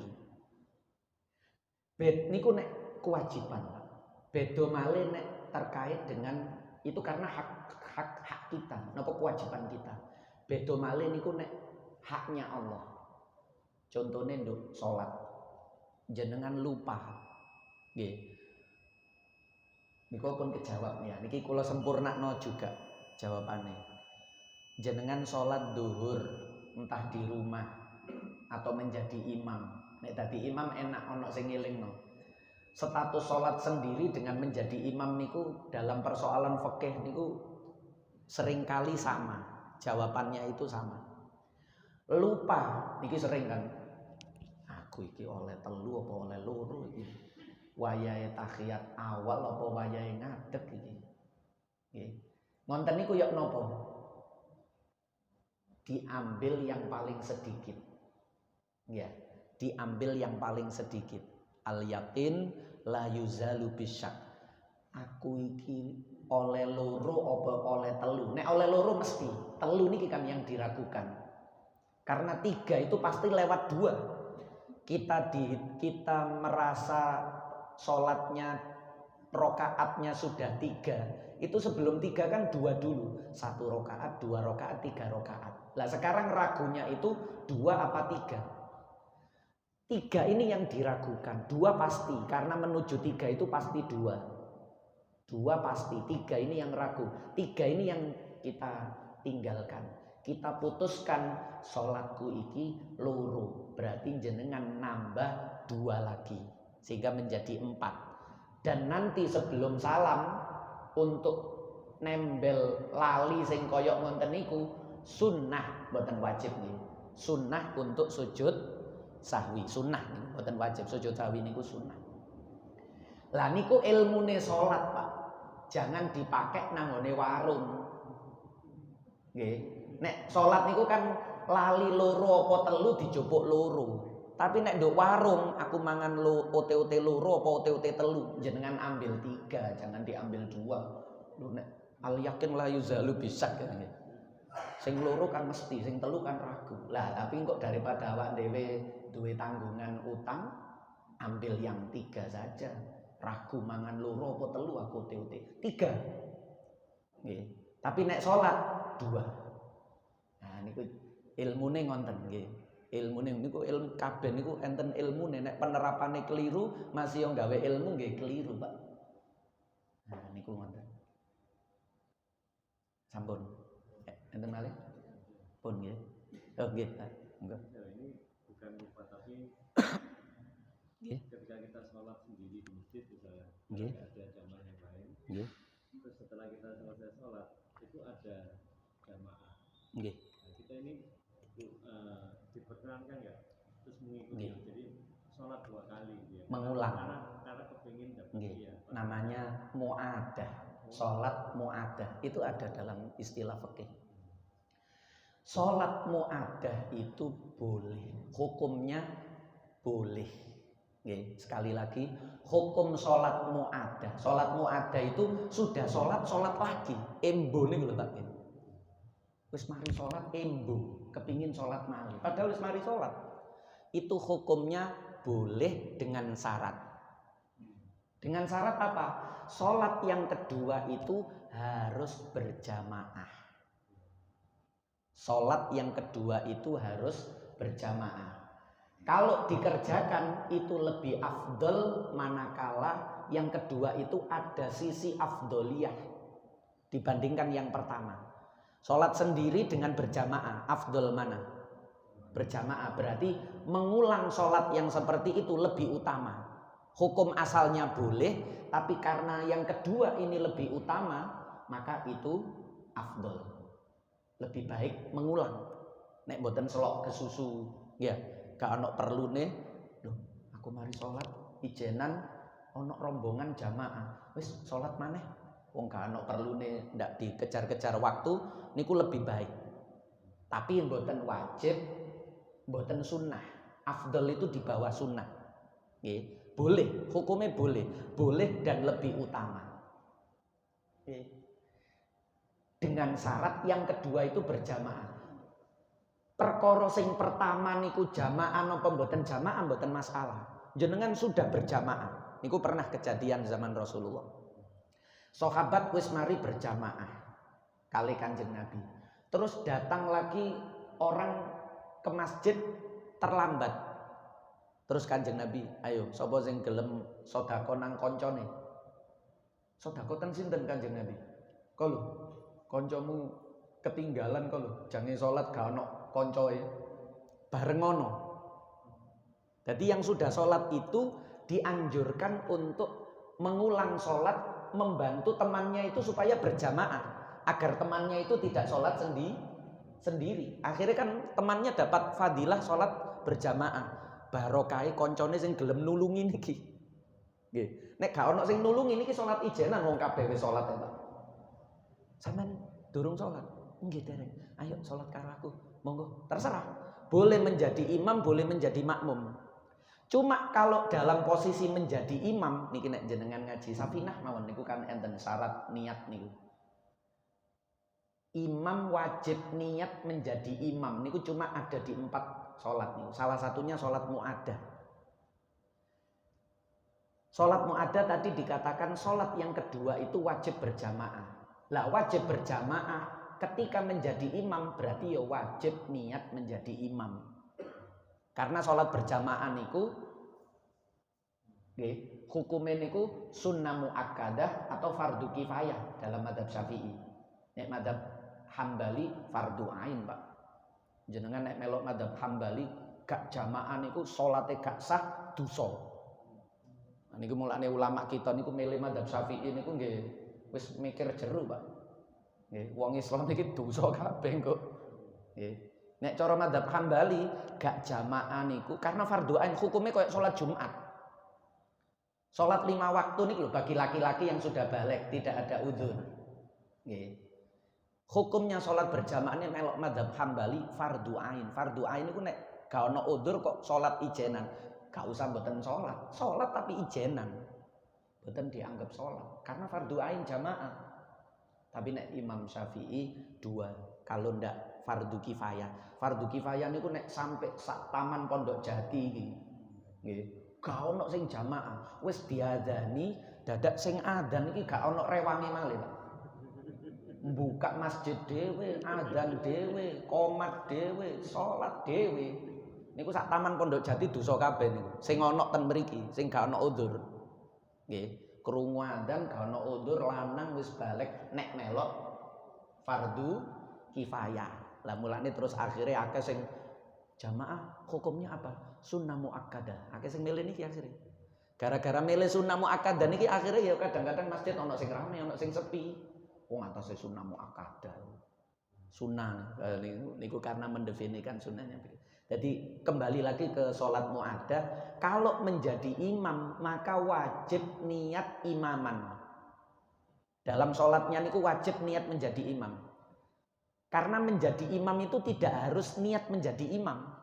Niku nek kewajiban, Pak. Beda malih nek terkait dengan itu karena hak kita, napa kewajiban kita. Beda malih niku nek haknya Allah. Contohnya nduk salat. Jenengan lupa. Nggih. Niku pun kejawab ya. Niki kula sempurnakno juga jawabannya. Jenengan salat zuhur entah di rumah atau menjadi imam. Nek dadi imam enak ono sing ngelingno. Status salat sendiri dengan menjadi imam niku dalam persoalan fikih niku seringkali sama. Jawabannya itu sama. Lupa niki sering kan. Aku iki oleh telu apa oleh loro iki. Wayahe tahiyat awal apa wayahe ngadeg iki. Nggih. Ngonten niku ya napa? Diambil yang paling sedikit. Ya, diambil yang paling sedikit. Al yakin la yuzalu bisyak. Aku iki oleh loro apa oleh telu. Nek oleh loro mesti, telu niki kan yang diragukan. Karena 3 itu pasti lewat 2. Kita merasa sholatnya rokaatnya sudah 3. Itu sebelum 3 kan 2 dulu. 1 rokaat, 2 rokaat, 3 rokaat. Lah sekarang ragunya itu 2 apa 3? 3 ini yang diragukan. 2 pasti, karena menuju 3 itu pasti 2. 2 pasti, 3 ini yang ragu. 3 ini yang kita tinggalkan. Kita putuskan sholatku iki loro. Berarti jenengan nambah 2 lagi. Sehingga menjadi 4. Dan nanti sebelum salam, untuk nembel lali sing koyok ngonten niku sunnah, mboten wajib nih. Sunnah untuk sujud sahwi, sunnah nih, mboten wajib. Sujud sahwi niku sunnah. Lah niku ilmune salat, Pak. Jangan dipakai nanggone warung. Nggih. Nek salat niku kan lali loro apa telu dijupuk loro. Tapi nek nduk warung aku mangan ote-ote loro apa ote-ote telu, jenengan ambil 3, jangan diambil 2. Lho nek al yakin la yuzalu bisak kan nggih. Sing loro kan mesti, sing telu kan ragu. Lah tapi kok daripada awak dhewe duwe tanggungan utang, ambil yang 3 saja. Ragu mangan loro apa telu aku ote-ote. 3. Nggih. Tapi nek salat 2. Nah niku ilmune ngonten nggih. Ilmune niku ilmu kabeh niku enten ilmune. Nek penerapane keliru masih yo gawe ilmu nggih keliru, Pak. Nah niku ngonten. Sampun. Enten malih? Pun nggih. Oh nggih, Pak. Monggo. Ini bukan lupa tapi Nggih. ketika kita sholat sendiri di masjid misalnya, Nggih. ada jamaah yang lain. Nggih. Terus setelah kita selesai sholat itu ada jamaah. Nggih. Nah, kita ini diperkenankan ya, terus mengikuti. Nggih. Jadi sholat 2 kali gitu ya. Mengulang. Karena kepingin dapat Nggih. ya. Namanya mu'adah. Salat mu'adah itu ada dalam istilah fikih. Salat mu'adah itu boleh, hukumnya boleh. Nggih, sekali lagi hukum salat mu'adah. Salat mu'adah itu sudah salat lagi. Embo niku lho Pak. Wis mari salat embo, kepingin salat malih. Padahal wis mari salat. Itu hukumnya boleh dengan syarat. Dengan syarat apa? Salat yang kedua itu harus berjamaah. Salat yang kedua itu harus berjamaah. Kalau dikerjakan itu lebih afdol manakala yang kedua itu ada sisi afdoliyah dibandingkan yang pertama. Salat sendiri dengan berjamaah, afdol mana? Berjamaah berarti mengulang salat yang seperti itu lebih utama. Hukum asalnya boleh, tapi karena yang kedua ini lebih utama, maka itu afdol. Lebih baik mengulang. Nek mboten selok ke susu, ya, gak ono perlune. Loh, aku mari salat ijenan ono rombongan jamaah. Wis salat maneh. Wong gak ono perlune ndak dikejar-kejar waktu, niku lebih baik. Tapi mboten wajib, mboten sunnah. Afdol itu di bawah sunnah. Nggih. Boleh, hukumnya boleh dan lebih utama. Dengan syarat yang kedua itu berjamaah. Perkara sing pertama niku jamaah napa mboten jamaah mboten masalah. Jenengan sudah berjamaah. Niku pernah kejadian zaman Rasulullah. Sahabat wis mari berjamaah kali Kanjeng Nabi. Terus datang lagi orang ke masjid terlambat. Terus Kanjeng Nabi, ayo sapa sing gelem sedekah nang koncone? Sedekah ten sinten Kanjeng Nabi? Kok lho, kancamu ketinggalan kok lho, jange salat gak ono koncoe. Bareng ngono. Jadi yang sudah salat itu dianjurkan untuk mengulang salat, membantu temannya itu supaya berjamaah agar temannya itu tidak salat sendiri. Akhirnya kan temannya dapat fadilah salat berjamaah. Barokai koncone sing gelem nulungi niki. Nggih. Nek gak ono sing nulungi niki salat ijenan wong kabeh wis salat ya, Pak. Sampeyan durung salat? Nggih, dereng. Ayo salat karo aku. Monggo, terserah. Boleh menjadi imam, boleh menjadi makmum. Cuma kalau dalam posisi menjadi imam niki nek jenengan ngaji Safinah mawon niku kan enten syarat niat niku. Imam wajib niat menjadi imam niku cuma ada di 4 salat niku. Salah satunya salat muaddah. Salat muaddah tadi dikatakan salat yang kedua itu wajib berjamaah. Lah wajib berjamaah ketika menjadi imam berarti ya wajib niat menjadi imam. Karena salat berjamaah niku nggih, hukume niku sunnah muakkadah atau fardu kifayah dalam mazhab Syafi'i. Nek mazhab Hambali fardu ain, Pak. Jenengan nek melok mazhab Hambali gak jamaah niku salate gak sah dosa. Nah, niku mulane ulama kita niku milih mazhab Syafi'i niku nggih wis mikir jero, Pak. Nggih, wong Islam iki dosa kabeh kok. Nggih. Nek cara mazhab Hambali gak jamaah niku karena fardu ain hukumnya kayak salat Jumat. Salat 5 waktu niku lho bagi laki-laki yang sudah balik, tidak ada udzur. Nggih. Hukumnya salat berjamaah ini melok mazhab Hambali fardu ain. Fardu ain niku nek gak ono udzur kok salat ijenan. Gak usah mboten salat. Salat tapi ijenan. Mboten dianggap salat karena fardu ain jamaah. Tapi nek Imam Syafi'i 2. Kalau ndak fardu kifayah. Fardu kifayah niku nek sampai sak taman Pondok Jati iki. Nggih. Gak ono sing jamaah. Wis diadzani dadak sing adzan iki gak ono rewange malih, Pak. Buka masjid dhewe, adzan dhewe, qomat dhewe, salat dhewe. Niku sak taman Pondok Jati dosa kabeh niku. Sing ana ten mriki, sing gak ana udzur. Nggih. Krungu adzan gak ana udzur lanang wis balik nek melok fardu kifayah. Lah mulane terus akhirnya akeh sing jamaah hukumnya apa? Sunnah muakkadah. Akeh sing milih niki akhirnya. Gara-gara milih sunnah muakkadah niki akhirnya ya kadang-kadang masjid ana sing rame, ana sing sepi. Wong atase sunnah muakkadah. Sunnah niku karena mendefinisikan sunnahnya. Jadi kembali lagi ke sholat muaddah, kalau menjadi imam maka wajib niat imaman. Dalam sholatnya niku wajib niat menjadi imam. Karena menjadi imam itu tidak harus niat menjadi imam.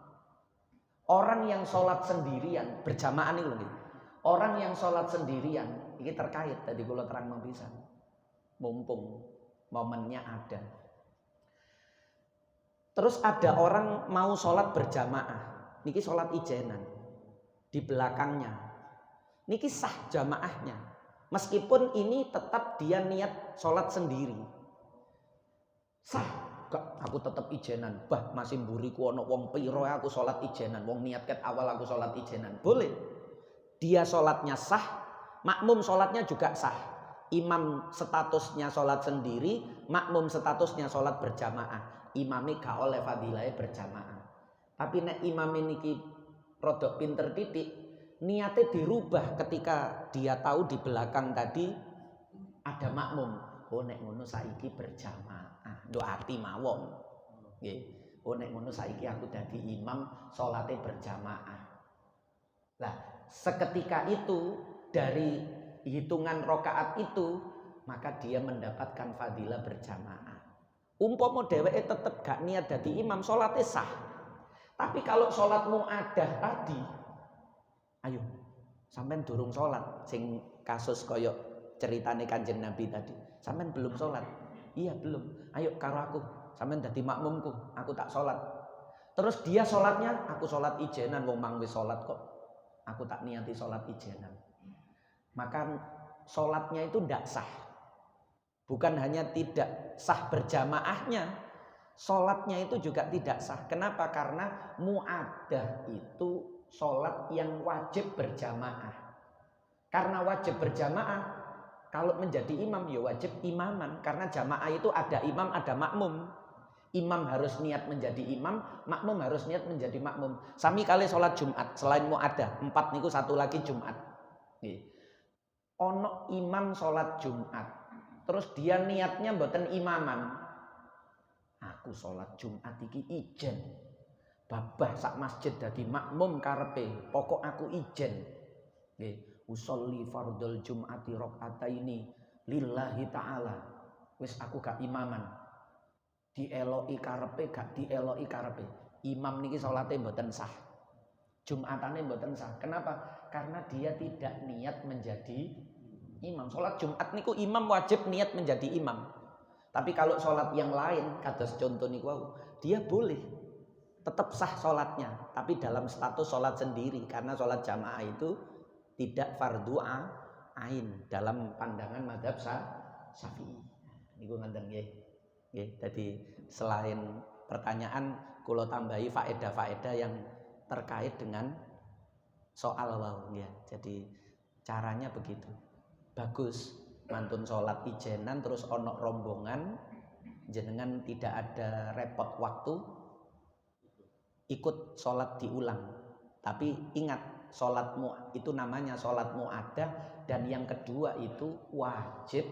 Orang yang sholat sendirian berjamaah nih loh. Orang yang sholat sendirian ini terkait tadi kula terang mempisan. Mumpung momennya ada. Terus ada orang mau sholat berjamaah. Niki sholat ijenan. Di belakangnya. Niki sah jamaahnya. Meskipun ini tetap dia niat sholat sendiri. Sah. Gak, aku tetap ijenan. Bah masih mburiku ono wong piro aku sholat ijenan. Wong niat ket awal aku sholat ijenan. Boleh. Dia sholatnya sah. Makmum sholatnya juga sah. Imam statusnya sholat sendiri, makmum statusnya sholat berjamaah. Imamnya gak oleh fadilahnya berjamaah. Tapi nek imam ini rodok pinter titik, niatnya dirubah ketika dia tahu di belakang tadi ada makmum. Oh nek ngono saiki berjamaah, doati mawon. Nggih. Oh nek ngono saiki aku dadi imam, sholatnya berjamaah. Lah, seketika itu dari hitungan rokaat itu maka dia mendapatkan fadilah berjamaah. Umpama dheweke tetep gak niat dadi imam, salatnya sah. Tapi kalau salat muaddah tadi, ayo sampean durung salat, sing kasus koyok ceritane Kanjeng Nabi tadi, sampean belum salat. Iya belum. Ayo karo aku, sampean dadi makmumku, aku tak salat. Terus dia salatnya, aku salat ijenan wong mang wis salat kok. Aku tak niati salat ijenan. Maka sholatnya itu tidak sah. Bukan hanya tidak sah berjamaahnya, Sholatnya itu juga tidak sah. Kenapa? Karena mu'adah itu sholat yang wajib berjamaah. Karena wajib berjamaah, kalau menjadi imam ya wajib imaman. Karena jamaah itu ada imam, ada makmum. Imam harus niat menjadi imam, makmum harus niat menjadi makmum. Sami kali sholat Jumat, selain mu'adah, 4 niku satu lagi Jumat. Ono imam sholat Jumat, terus dia niatnya mboten imaman. Aku sholat Jumat iki ijen, babah sak masjid dadi makmum karepe, pokok aku ijen. Usolli fardul Jum'ati rakaataini lillahi ta'ala. Wis aku gak imaman. Dieloki karepe gak dieloki karepe. Imam niki salate mboten sah. Jumatane mboten sah. Kenapa? Karena dia tidak niat menjadi imam. Salat Jumat niku imam wajib niat menjadi imam. Tapi kalau sholat yang lain, kados contoh niku, dia boleh tetap sah sholatnya, tapi dalam status sholat sendiri, karena sholat jamaah itu tidak fardu ain dalam pandangan mazhab Syafi'i. Niku ngoten nggih. Nggih, dadi selain pertanyaan kula tambahi faedah-faedah yang terkait dengan soal wau ya. Jadi caranya begitu. Bagus. Mantun sholat ijenan terus ono rombongan, jenengan tidak ada repot waktu, ikut sholat diulang. Tapi ingat, sholatmu itu namanya sholat mu'adah, dan yang kedua itu wajib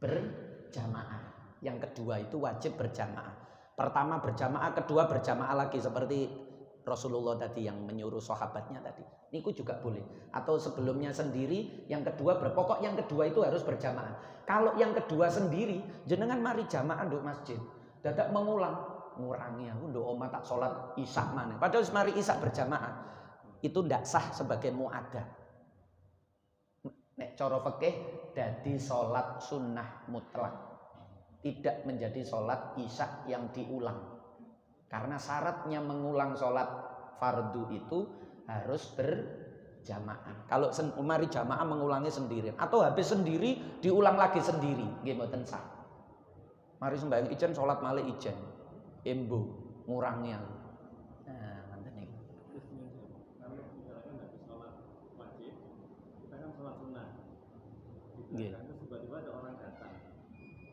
berjamaah. Yang kedua itu wajib berjamaah. Pertama berjamaah, kedua berjamaah lagi, seperti Rasulullah tadi yang menyuruh sahabatnya tadi. Niku juga boleh. Atau sebelumnya sendiri, yang kedua berpokok yang kedua itu harus berjamaah. Kalau yang kedua sendiri, jenengan mari jamaah nduk masjid. Dadak mengulang, ngurangi aku nduk omah tak sholat isya maneh. Padahal mari isya berjamaah. Itu ndak sah sebagai mu'adah. Nek cara fikih dadi sholat sunnah mutlak. Tidak menjadi sholat isya yang diulang. Karena syaratnya mengulang sholat fardu itu harus berjamaah. Kalau mari jamaah mengulangi sendiri, atau habis sendiri diulang lagi sendiri, nggih mboten sah. Mari sembahyang ijen sholat malih ijen, embo ngurangi aku. Nah, ngoten niku. Kalau misalkan habis sholat wajib, kita kan sholat sunnah. Nggih. Terus tiba-tiba ada orang datang,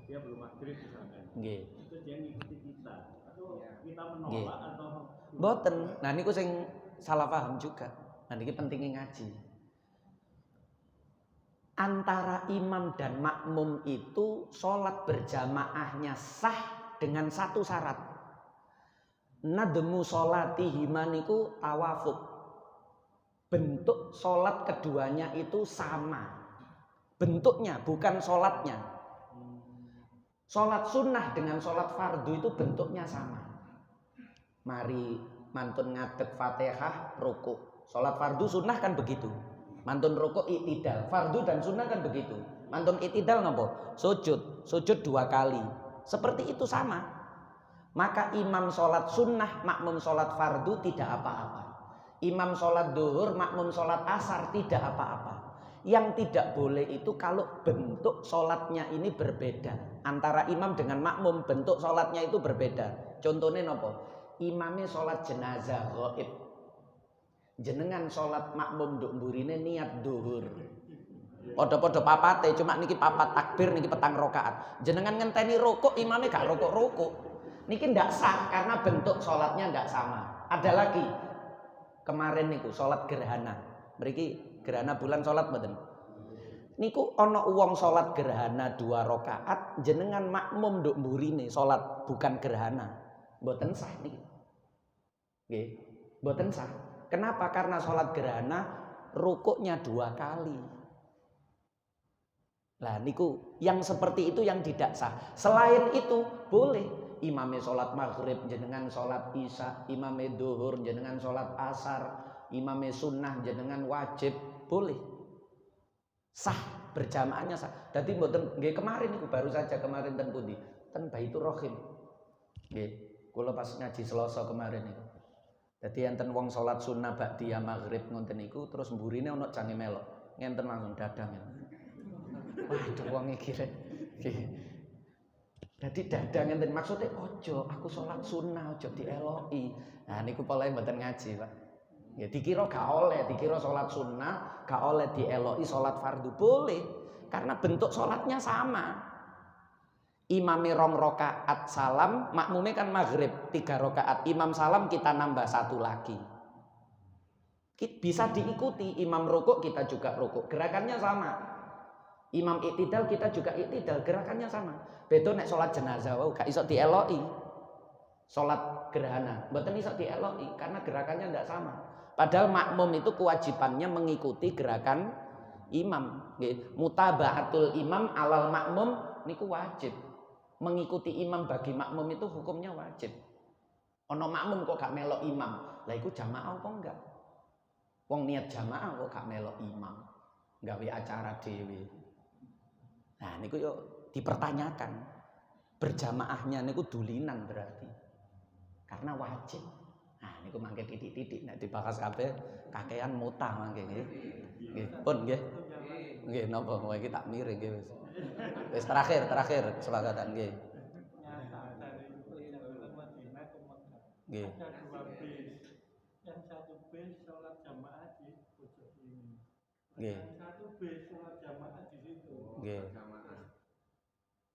dia belum maghrib misalkan. Nggih. Itu dia ngikuti kita. Kita menolak atau mboten. Nah niku sing salah paham juga. Nah niki pentingnya ngaji. Antara imam dan makmum itu sholat berjamaahnya sah dengan satu syarat. Nadmu sholatihima niku tawafuk. Bentuk sholat keduanya itu sama. Bentuknya bukan sholatnya. Sholat sunnah dengan sholat fardu itu bentuknya sama. Mari mantun ngadeg Fatihah, rukuk. Sholat fardu sunnah kan begitu. Mantun rukuk i'tidal. Fardu dan sunnah kan begitu. Mantun i'tidal napa? Sujud. Sujud 2 kali. Seperti itu sama. Maka imam sholat sunnah, makmum sholat fardu tidak apa-apa. Imam sholat duhur, makmum sholat asar tidak apa-apa. Yang tidak boleh itu kalau bentuk sholatnya ini berbeda. Antara imam dengan makmum bentuk sholatnya itu berbeda. Contohnya nopo? Imamnya sholat jenazah ghaib. Jenengan sholat makmum nduk mburine niat duhur. Podo-podo papate, cuma niki papat takbir, niki petang rokaat. Jenengan ngenteni rukuk, imamnya gak rukuk-rukuk. Niki ndak sah karena bentuk sholatnya ndak sama. Ada lagi kemarin niku sholat gerhana. Mriki gerhana bulan sholat mboten. Niku ana wong sholat gerhana 2 rakaat, jenengan makmum nduk mburine sholat bukan gerhana. Mboten sah niki. Nggih, mboten sah. Kenapa? Karena sholat gerhana rukuknya 2 kali. Lah niku yang seperti itu yang tidak sah. Selain itu boleh. Imamnya sholat maghrib, jenengan sholat isya. Imamnya duhur, jenengan sholat asar. Imamnya sunnah, jenengan wajib. Boleh. Sah, berjamaahnya sah. Dadi mboten nggih kemarin niku baru saja kemarin ten pundi? Ten Baitur Rahim. Nggih, kula pas ngaji Selasa kemarin niku. Dadi enten wong sholat sunnah ba'diyah maghrib ngoten niku terus mburine ana jange melok. Ngenten langsung dadang. Waduh wong iki. Dadi dadang enten maksudnya ojo aku salat sunnah ojo dieloki. Nah niku polahe mboten ngaji, Pak. Ya dikira gak oleh, dikira salat sunnah gak oleh dieloki salat fardu boleh karena bentuk salatnya sama. Imame 2 rakaat salam, makmume kan maghrib 3 rakaat. Imam salam kita nambah 1 lagi. Bisa diikuti, imam rukuk kita juga rukuk. Gerakannya sama. Imam iktidal kita juga iktidal, gerakannya sama. Beda nek salat jenazah wae gak iso dieloki. Salat gerhana mboten iso dieloki karena gerakannya ndak sama. Padahal makmum itu kewajibannya mengikuti gerakan imam. Nggih, mutaba'atul imam alal makmum niku wajib. Mengikuti imam bagi makmum itu hukumnya wajib. Ono makmum kok gak melok imam, lah iku jamaah apa enggak? Wong niat jamaah kok gak melok imam, gawe acara dhewe. Nah niku yo dipertanyakan. Berjamaahnya niku dulinan berarti. Karena wajib. Nah niku mangke titik-titik nek dibahas kabeh kakean mutah mangke nggih. Nggih, pun nggih. Nggih napa kowe iki tak miring nggih wis. Wis terakhir kesepakatan nggih. Nggih. Ada 2 bis. Yang 1 bis sholat jamaah di pojok ini. Nggih. Yang 1 bis sholat jamaah di situ. Nggih.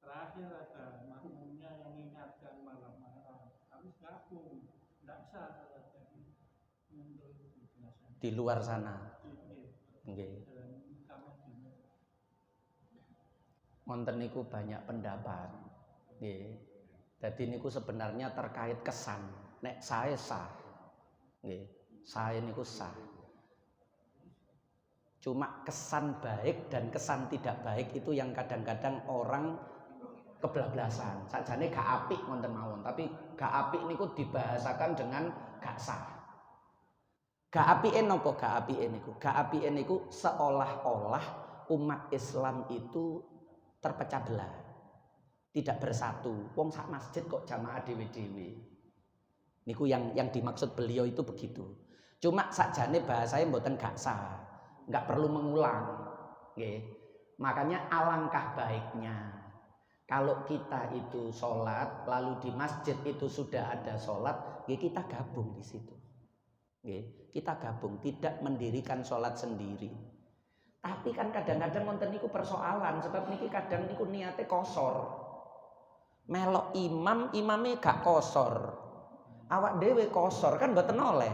Terakhir ada makmumnya yang mengingatkan malam-malam. Habis gabung, tidak sah sholatnya di luar sana. Nggih. Wonten niku banyak pendapat. Nggih. Dadi niku sebenarnya terkait kesan. Nek sae sah. Nggih. Sae niku sah. Cuma kesan baik dan kesan tidak baik itu yang kadang-kadang orang kebablasan. Sakjane gak apik wonten mawon, tapi gak apik niku dibahasakan dengan gak sah. Gak apike napa gak apike niku? Gak apike niku seolah-olah umat Islam itu terpecah belah. Tidak bersatu. Wong sak masjid kok jamaah dhewe-dhewe. Niku yang dimaksud beliau itu begitu. Cuma sakjane bahasanya mboten gak sah. Enggak perlu mengulang. Nggih. Makanya alangkah baiknya kalau kita itu sholat lalu di masjid itu sudah ada sholat, ya kita gabung di situ. Nggih, kita gabung, tidak mendirikan sholat sendiri. Tapi kan kadang-kadang wonten niku persoalan sebab niki kadang niku niate kosor. Melok imam, imame gak kosor. Awak dhewe kosor kan mboten oleh.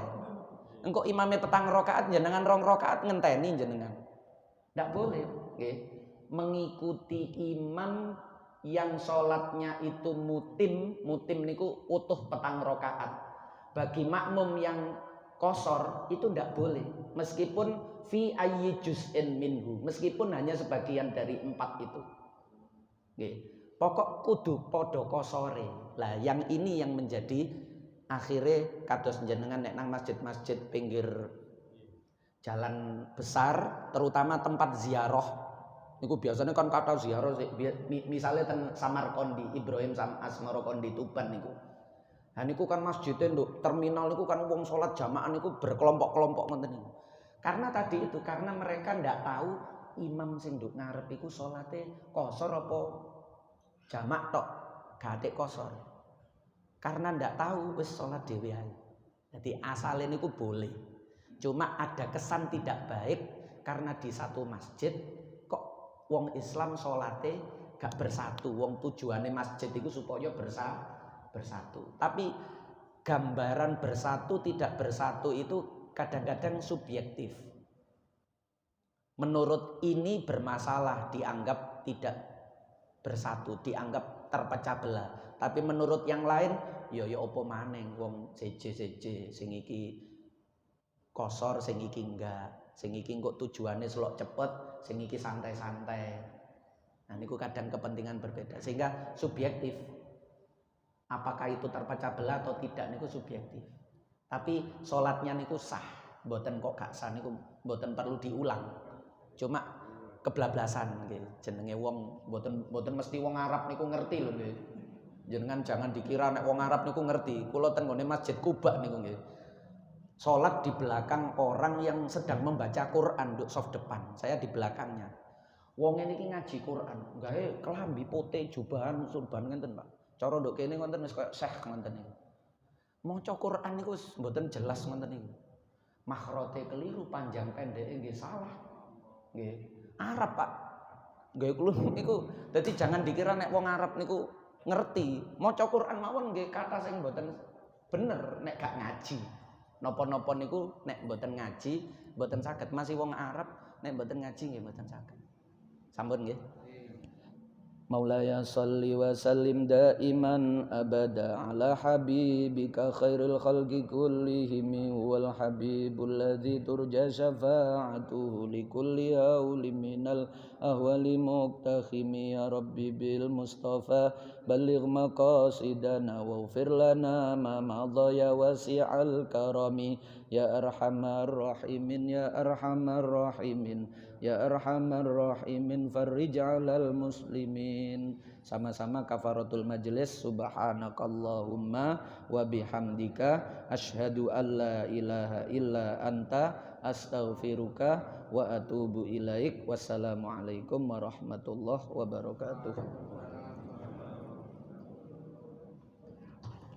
Engko imame 4 rakaat jenengan 2 rakaat ngenteni jenengan. Ndak boleh, nggih. Mengikuti imam yang sholatnya itu mutim niku utuh 4 rakaat. Bagi makmum yang kosor itu ndak boleh, meskipun fi ayyi juz'in minhu, meskipun hanya sebagian dari 4 itu. Nggih. Pokok kudu podo kosore. Lah yang ini yang menjadi akhirnya kados jenengan nek nang masjid-masjid pinggir jalan besar, terutama tempat ziarah. Niku biasanya kan kata ziarah misalnya ten Samarkandi, Ibrahim Asmarokondi Tuban niku. Nah niku kan masjidnya nduk terminal niku kan wong salat jamaah niku berkelompok-kelompok ngoten niku. Karena tadi itu karena mereka ndak tahu imam sing nduk ngarep iku salate kosor apa jamak tok, gak kosor. Karena ndak tahu wis salat dhewe ae. Jadi asale niku boleh. Cuma ada kesan tidak baik karena di satu masjid kok wong Islam salate gak bersatu. Wong tujuane masjid itu supaya bersatu. Tapi gambaran bersatu tidak bersatu itu kadang-kadang subjektif. Menurut ini bermasalah, dianggap tidak bersatu, dianggap terpecah belah. Tapi menurut yang lain, ya apa maneng wong seje sing iki kosor, sing iki enggak, sing iki kok tujuannya selok cepet, sing iki santai-santai. Nah niku kadang kepentingan berbeda sehingga subjektif. Apakah itu terpecah belah atau tidak niku subjektif. Tapi sholatnya niku sah, mboten kok gak sah niku mboten perlu diulang. Cuma kebablasan nggih. Jenenge wong mboten mesti wong Arab niku ngerti lho nggih. Jenengan jangan dikira nek wong Arab niku ngerti. Kula teng nggone Masjid Kuba niku nggih. Salat di belakang orang yang sedang membaca Quran nduk soft depan. Saya di belakangnya. Wong niki ngaji Quran, gawe kelambi pote jubahan surban ngenten, Pak. Cara nduk kene ngoten wis kaya syekh ngoten niku. Maca Quran niku wis mboten jelas ngoten niku. Makhrote keliru, panjang pendeke nggih salah. Nggih. Arab, Pak. Nggih kula niku dadi jangan dikira nek wong Arab niku ngerti. Maca Quran mawon nggih kata sing mboten bener nek gak ngaji. Napa-napa niku nek mboten ngaji, mboten saged. Masih wong Arab nek mboten ngaji nggih mboten saged. Sampun nggih. Maulaya salli wa sallim daiman abada ala habibika khairil khalqi kullihim wal habibul ladzi turja syafa'atuhu likulli haulin minal ahwali muqtakhimi ya rabbi bil mustafa balligh maqasidana waghfir lana ma madha ya wasi'al karami ya arhamar rahimin ya arhamar rahimin ya arhamar rahimin farrij 'alal muslimin. Sama-sama kafaratul majlis. Subhanakallahumma wa bihamdika asyhadu an la ilaha illa anta astaghfiruka wa atubu ilaik. Wassalamualaikum warahmatullahi wabarakatuh.